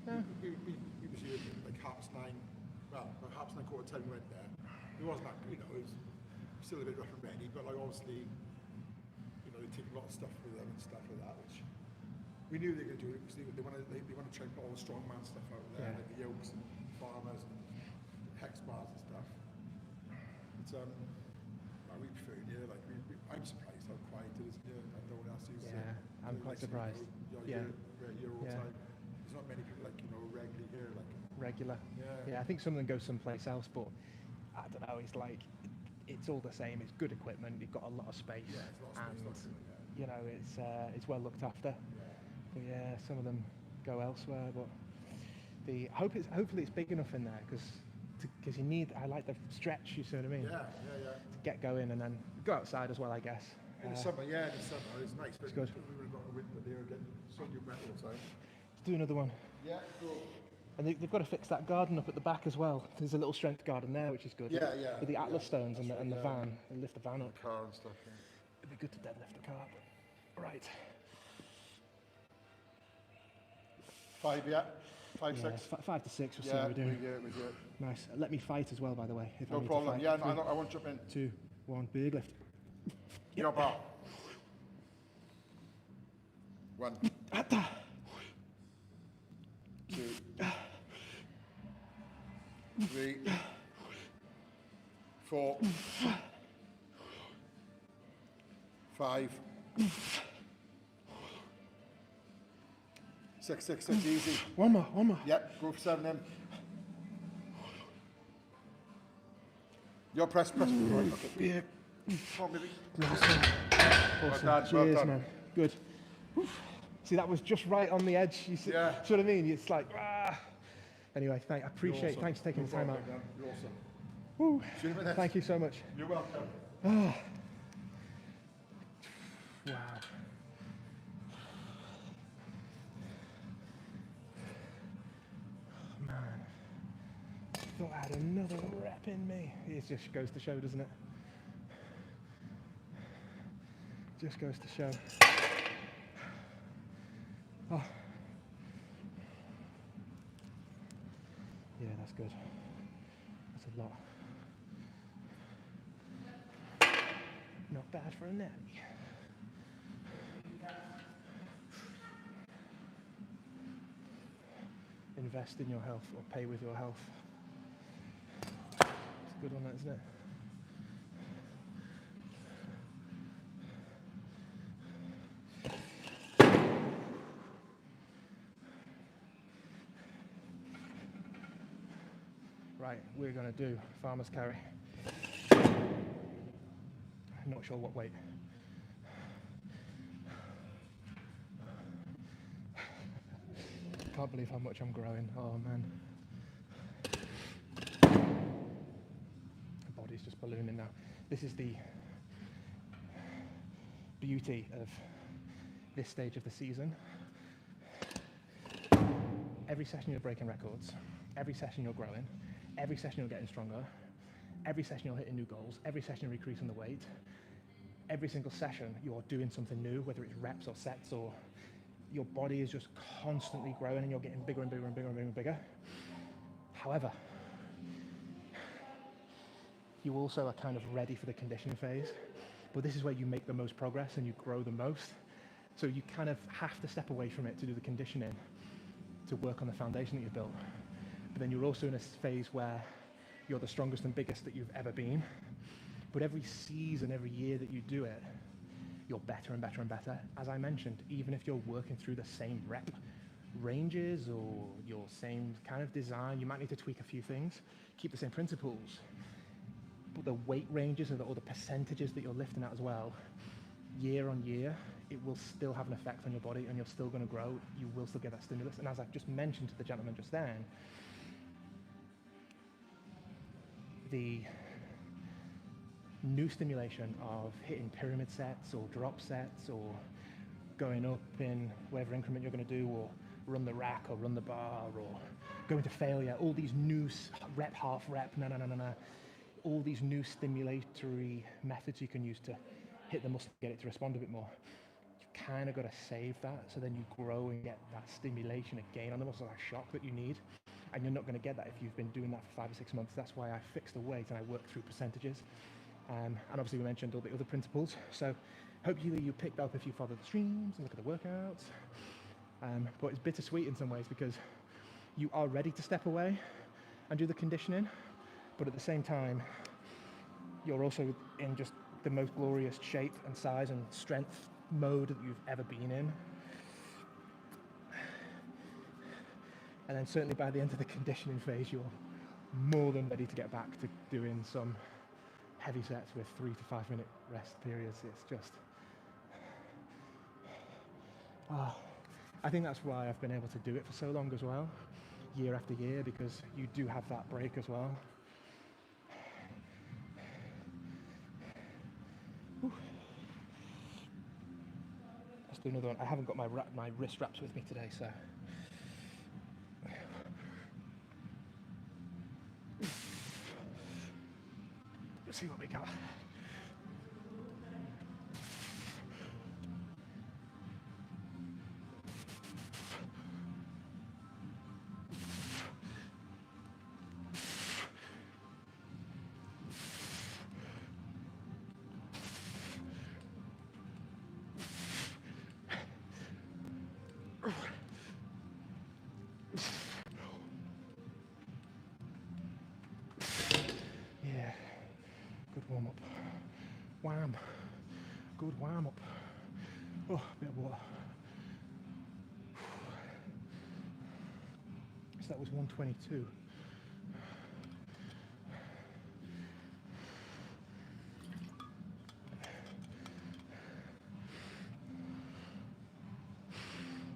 No. We was here like 9:30. Well, 9:30, 9:45 we went there. It wasn't that, it was still a bit rough and ready, but like obviously, they take a lot of stuff with them and stuff like that, which we knew they were going to do it because they want to try and put all the strongman stuff out there, like the yokes and farmers and hex bars and stuff. But we prefer it here. Like I'm surprised how quiet it is here, and no one else is. Yeah, I'm quite surprised. You're all the time. There's not many people like regularly here. Like regular. Yeah. I think some of them go someplace else, but I don't know. It's like it's all the same. It's good equipment. You've got a lot of space, it's well looked after. But yeah, some of them go elsewhere. But hopefully it's big enough in there because you need. I like the stretch. You see what I mean? Yeah. To get going and then go outside as well, I guess. In the summer, it's nice. It's good. We would have got a winter there again. So you wet all the time. Let's do another one. Yeah, cool. And they've got to fix that garden up at the back as well. There's a little strength garden there, which is good. Yeah. With the Atlas stones and the van, and lift the van up. The car and stuff. Yeah. It'd be good to deadlift the car. Right. 5, yeah. 5, 6. 5 to 6. We'll see what we're doing. We do it. Nice. Let me fight as well, by the way. If No I need problem. To fight. Yeah, I won't jump in. 2, 1, big lift. Your bar. 1. 2. 3. 4. 5. 6, easy. One more. Yep, go for 7 in. Your press. Right, okay. Come on, baby. Awesome. Well Cheers, done. man. Good. Oof. See, that was just right on the edge. You see, see what I mean? It's like, Anyway, I appreciate it. Thanks for taking the time out. You're awesome. Woo. See you in a minute. Thank you so much. You're welcome. Wow. Man. I thought I had another rep in me. It just goes to show, doesn't it? Just goes to show. Oh. Yeah, that's good. That's a lot. Not bad for a neck. Invest in your health or pay with your health. It's a good one, that, isn't it? Right, we're going to do farmer's carry. I'm not sure what weight. Can't believe how much I'm growing. Oh man. The body's just ballooning now. This is the beauty of this stage of the season. Every session you're breaking records. Every session you're growing. Every session you're getting stronger. Every session you're hitting new goals. Every session you're increasing the weight. Every single session you're doing something new, whether it's reps or sets, or your body is just constantly growing and you're getting bigger and bigger and bigger and bigger and bigger. However, you also are kind of ready for the conditioning phase, but this is where you make the most progress and you grow the most. So you kind of have to step away from it to do the conditioning, to work on the foundation that you've built. But then you're also in a phase where you're the strongest and biggest that you've ever been. But every season, every year that you do it, you're better and better and better. As I mentioned, even if you're working through the same rep ranges or your same kind of design, you might need to tweak a few things, keep the same principles, but the weight ranges or the percentages that you're lifting at as well, year on year, it will still have an effect on your body and you're still going to grow. You will still get that stimulus. And as I've just mentioned to the gentleman just then, the new stimulation of hitting pyramid sets or drop sets or going up in whatever increment you're going to do, or run the rack or run the bar or go into failure, all these new rep, half rep, all these new stimulatory methods you can use to hit the muscle, get it to respond a bit more. You've kind of got to save that, so then you grow and get that stimulation again on the muscle, that shock that you need. And you're not going to get that if you've been doing that for 5 or 6 months. That's why I fixed the weight and I worked through percentages. And obviously we mentioned all the other principles. So hopefully you picked up if you follow the streams and look at the workouts. But it's bittersweet in some ways because you are ready to step away and do the conditioning, but at the same time, you're also in just the most glorious shape and size and strength mode that you've ever been in. And then certainly by the end of the conditioning phase, you're more than ready to get back to doing some heavy sets with 3 to 5 minute rest periods. It's just, I think that's why I've been able to do it for so long as well, year after year, because you do have that break as well. Whew. Let's do another one. I haven't got my wrist wraps with me today, so. Let's see what we got. Yeah, good warm up. Wham. Good warm up. Oh, a bit of water. So that was 122.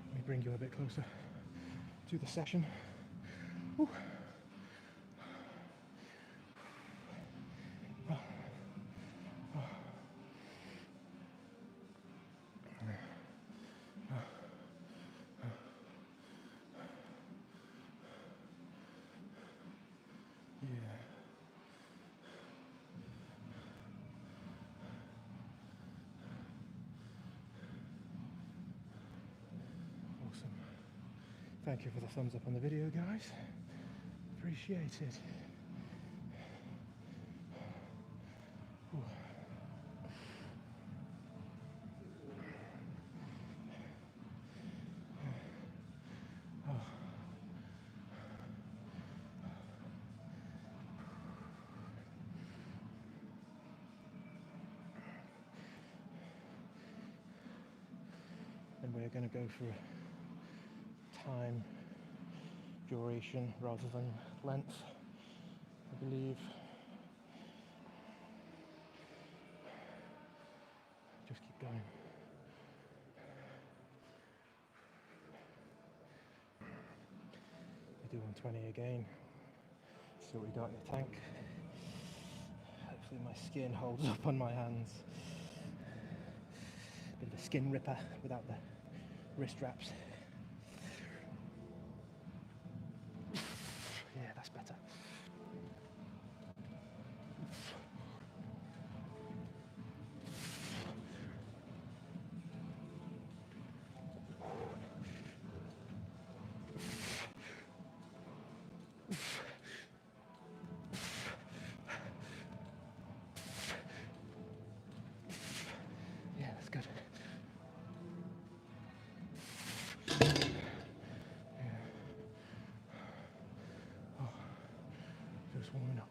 Let me bring you a bit closer to the session. Whew. Awesome. Thank you for the thumbs up on the video, guys. Appreciate it. Ooh. Oh. And we're going to go for time duration rather than length, I believe. Just keep going. We do 120 again. See what we got in the tank. Hopefully my skin holds up on my hands. Bit of a skin ripper without the wrist wraps. Yeah, that's better. Yeah, that's good. Just warming up.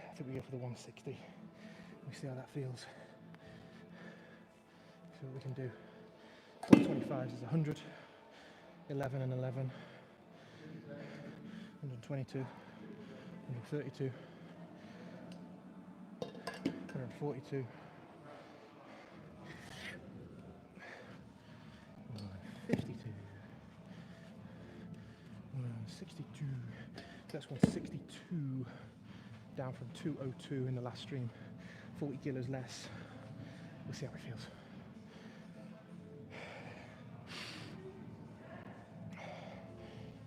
I think we go for the 160. We see how that feels. See what we can do. 425s is 100, 11 and 11, 122, 132, 142, 152, 162. That's 162. Down from 202 in the last stream, 40 kilos less. We'll see how it feels.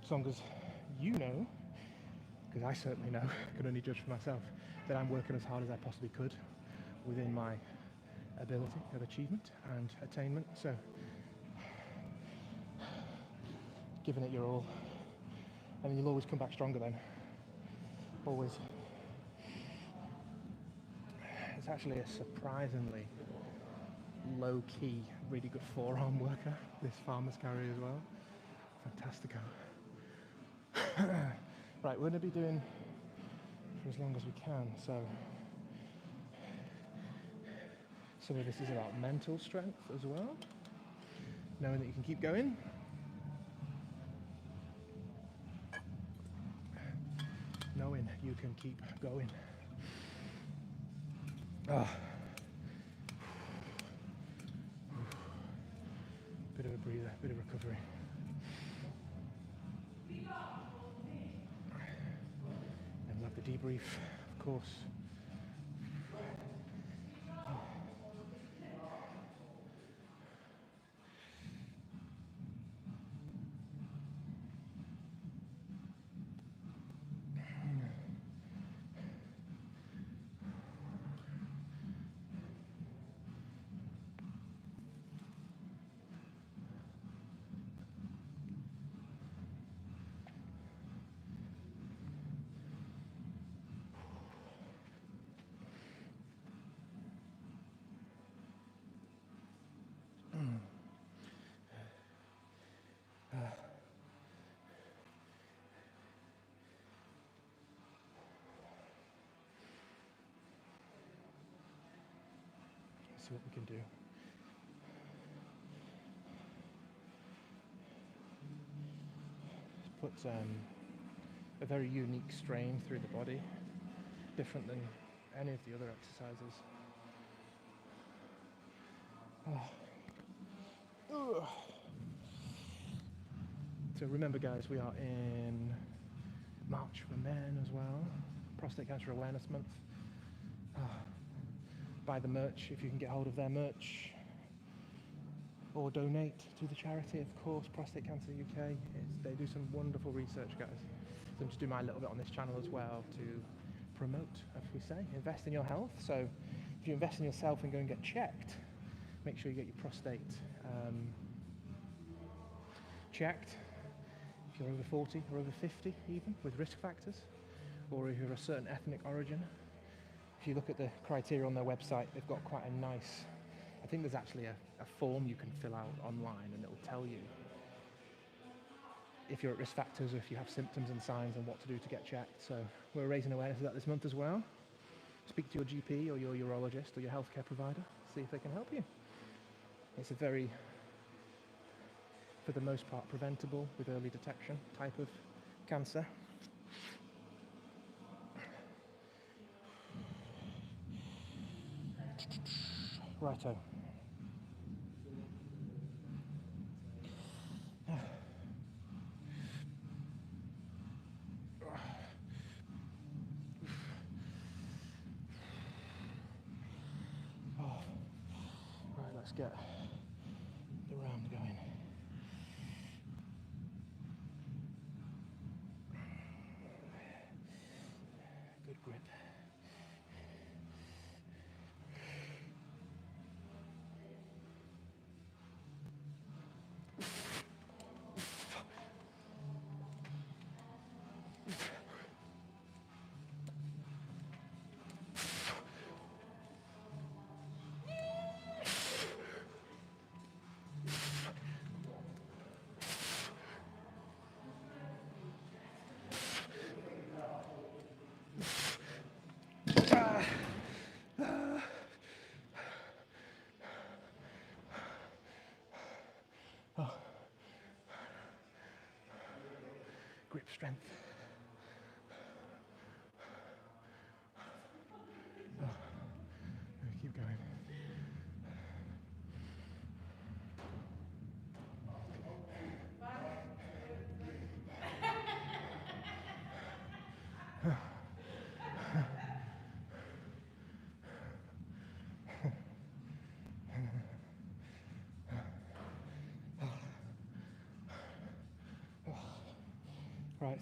As long as you know, because I certainly know, I can only judge for myself, that I'm working as hard as I possibly could within my ability of achievement and attainment. So, giving it your all, and you'll always come back stronger then. Always. It's actually a surprisingly low-key, really good forearm worker, this farmer's carry as well. Fantastico. Right, we're going to be doing for as long as we can, so some of this is about mental strength as well, knowing that you can keep going. Knowing you can keep going. Bit of a breather, bit of recovery. And we'll have the debrief, of course. See what we can do. Puts a very unique strain through the body, different than any of the other exercises. Oh. So remember guys, we are in March for Men as well, Prostate Cancer Awareness Month. Buy the merch if you can get hold of their merch, or donate to the charity, of course, Prostate Cancer UK. They do some wonderful research, guys. So I'm just doing my little bit on this channel as well to promote, as we say, invest in your health. So if you invest in yourself and go and get checked, make sure you get your prostate checked. If you're over 40 or over 50 even, with risk factors, or if you're a certain ethnic origin. If you look at the criteria on their website, they've got quite a nice, I think there's actually a form you can fill out online, and it'll tell you if you're at risk factors or if you have symptoms and signs and what to do to get checked. So we're raising awareness of that this month as well. Speak to your GP or your urologist or your healthcare provider, see if they can help you. It's a very, for the most part, preventable with early detection type of cancer. Righto. Right, let's get the round going. Good grip. Grip strength. Keep going. Right.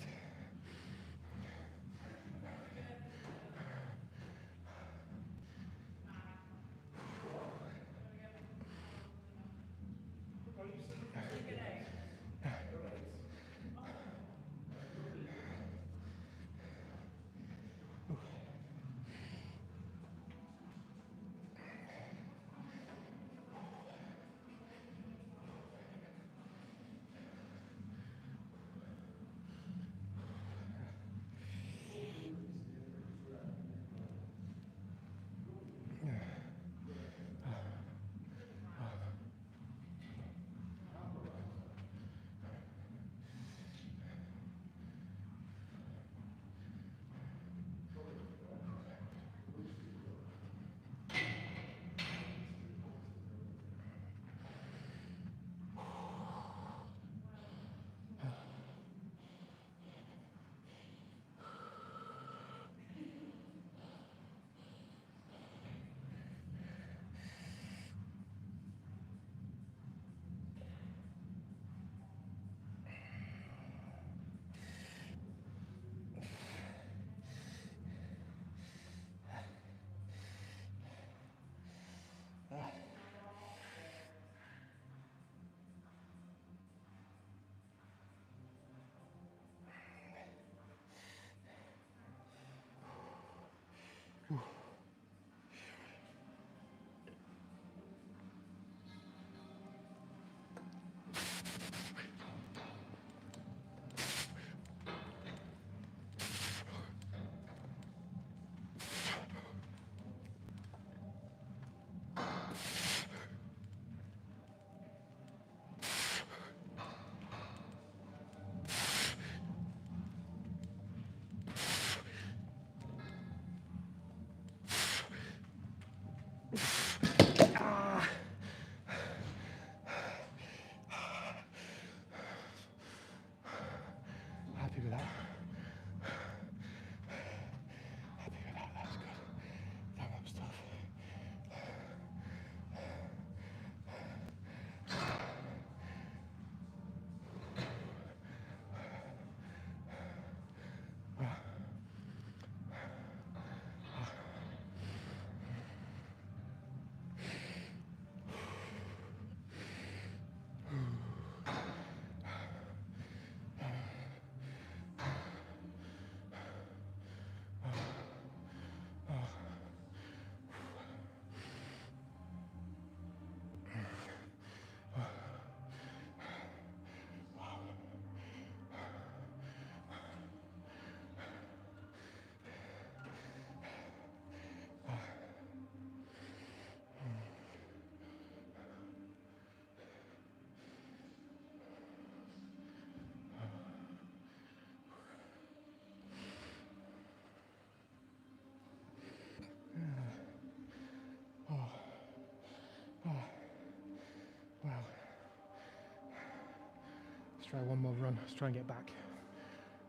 try one more run. Let's try and get back.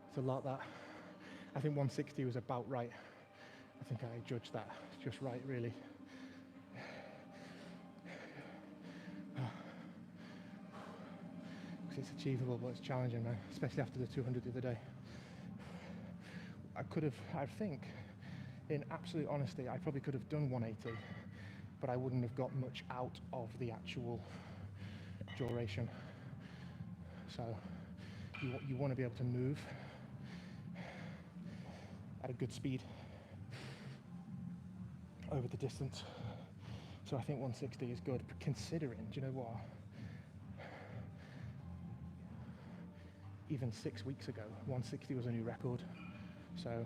It's a lot that. I think 160 was about right. I think I judged that just right, really. Because it's achievable, but it's challenging, man, especially after the 200 the other day. I think, in absolute honesty, I probably could have done 180, but I wouldn't have got much out of the actual duration. So you want to be able to move at a good speed over the distance. So I think 160 is good, but considering, do you know what? Even 6 weeks ago, 160 was a new record. So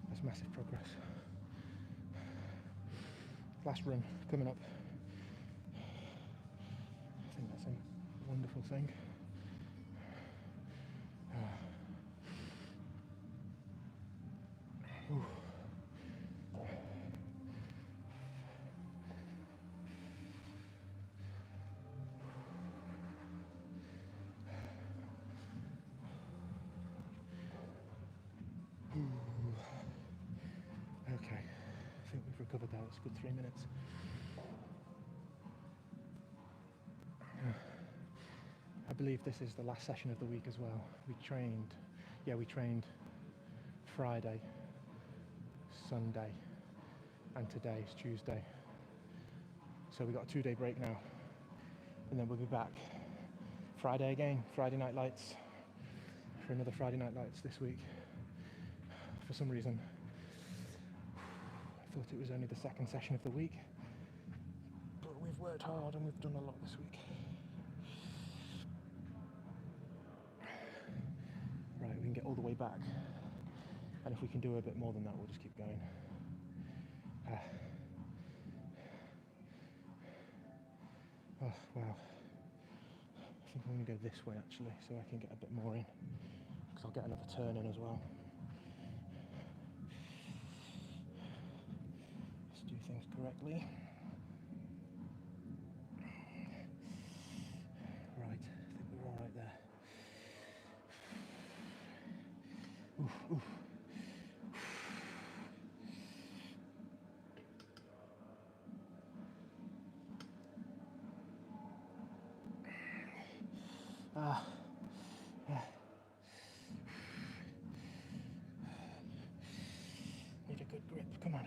that's massive progress. Last run coming up. I think that's a wonderful thing. Okay, I think we've recovered that. It's a good 3 minutes. I believe this is the last session of the week as well. We trained Friday, Sunday, and today is Tuesday. So we got a 2-day break now, and then we'll be back Friday again, Friday Night Lights, for another Friday Night Lights this week. For some reason, I thought it was only the second session of the week, but we've worked hard and we've done a lot this week. Right, we can get all the way back, and if we can do a bit more than that, we'll just keep going. Oh, wow. I think I'm going to go this way actually, so I can get a bit more in, because I'll get another turn in as well. Let's do things correctly. Right, I think we're all right there. Oof, oof. Need a good grip, come on.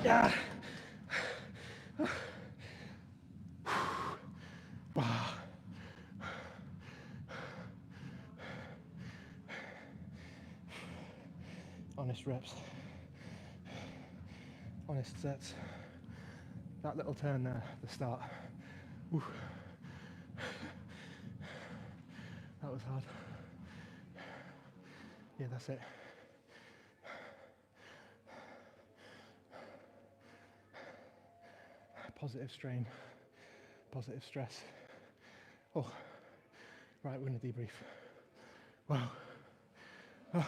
Yeah. Wow. Honest reps, honest sets. That little turn there at the start, whew. That was hard. Yeah, that's it. Positive strain, positive stress. Oh, right, we're in a debrief. Wow. Oh.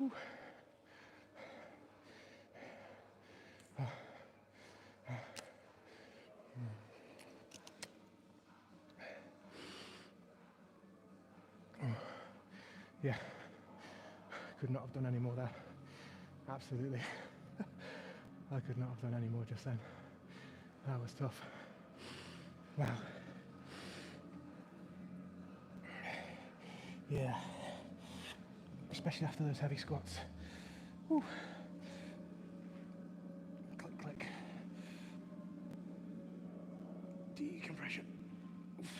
Ooh. Yeah, could not have done any more there. Absolutely. I could not have done any more just then. That was tough. Wow. Yeah. Especially after those heavy squats. Whew. Click, click. Decompression. Oof.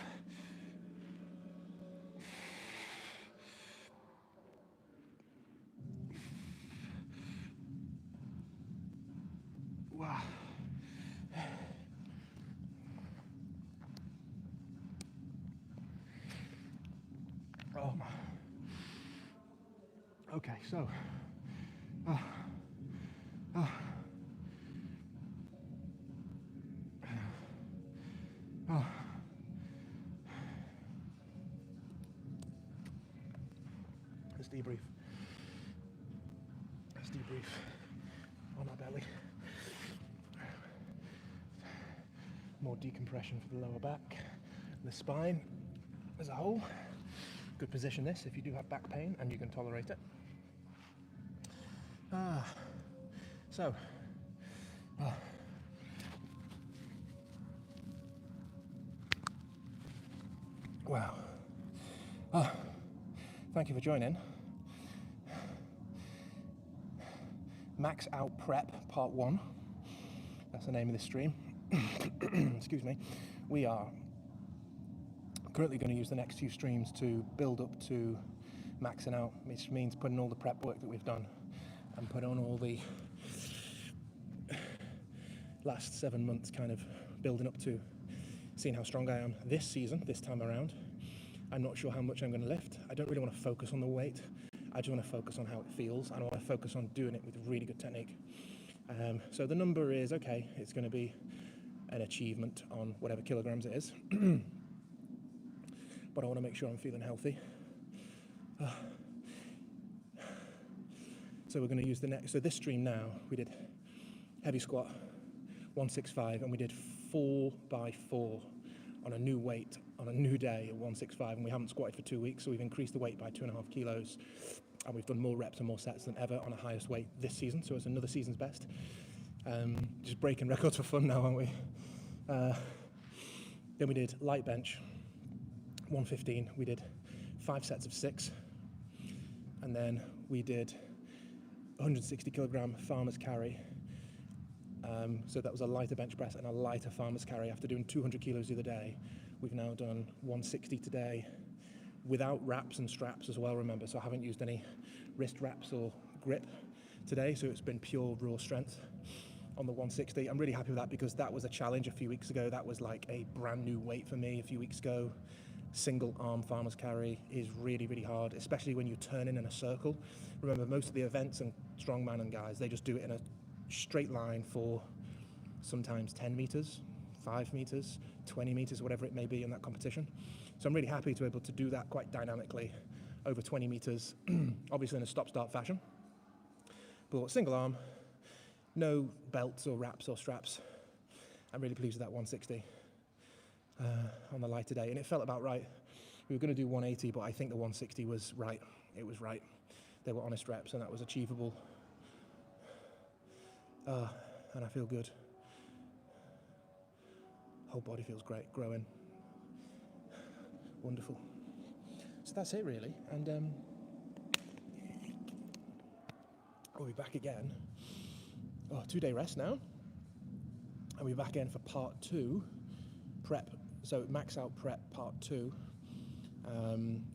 Okay, so. Oh. Oh. Oh. Let's debrief. Let's debrief on our belly. More decompression for the lower back, the spine as a whole. Good position this if you do have back pain and you can tolerate it. So. Wow. Thank you for joining. Max Out Prep Part 1. That's the name of this stream. Excuse me. We are currently going to use the next few streams to build up to maxing out, which means putting all the prep work that we've done and put on all the last 7 months kind of building up to seeing how strong I am this season, this time around. I'm not sure how much I'm going to lift. I don't really want to focus on the weight. I just want to focus on how it feels, and I want to focus on doing it with really good technique. So the number is, okay, it's going to be an achievement on whatever kilograms it is. But I want to make sure I'm feeling healthy. So we're going to use the next, so this stream now, we did heavy squat, 165, and we did 4x4 on a new weight, on a new day at 165, and we haven't squatted for 2 weeks, so we've increased the weight by 2.5 kilos, and we've done more reps and more sets than ever on a highest weight this season, so it's another season's best. Just breaking records for fun now, aren't we? Then we did light bench, 115, we did 5 sets of 6, and then we did 160 kilogram farmer's carry. So that was a lighter bench press and a lighter farmer's carry. After doing 200 kilos the other day, we've now done 160 today without wraps and straps as well, remember. So I haven't used any wrist wraps or grip today, so it's been pure raw strength on the 160. I'm really happy with that because that was a challenge a few weeks ago. That was like a brand new weight for me a few weeks ago. Single arm farmer's carry is really, really hard, especially when you're turning in a circle. Remember, most of the events and strongman and guys, they just do it in a straight line for sometimes 10 meters, 5 meters, 20 meters, whatever it may be in that competition. So I'm really happy to be able to do that quite dynamically over 20 meters, obviously in a stop-start fashion. But single arm, no belts or wraps or straps. I'm really pleased with that 160 on the lighter day, and it felt about right. We were going to do 180, but I think the 160 was right. It was right. They were honest reps, and that was achievable. And I feel good. Whole body feels great, growing. Wonderful. So that's it really, and we'll be back again. 2-day rest now. I'll be back again for part 2, prep. So max out prep part 2.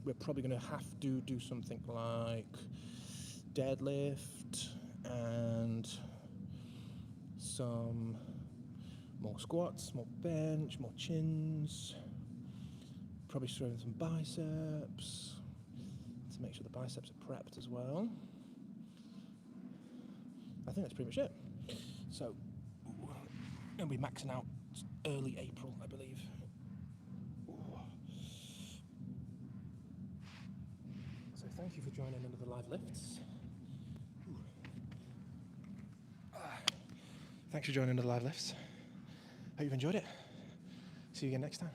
We're probably going to have to do something like deadlift and some more squats, more bench, more chins. Probably throw in some biceps to make sure the biceps are prepped as well. I think that's pretty much it. So, we'll be maxing out early April, I believe. So thank you for joining under the live lifts. Thanks for joining under the live lifts. Hope you've enjoyed it. See you again next time.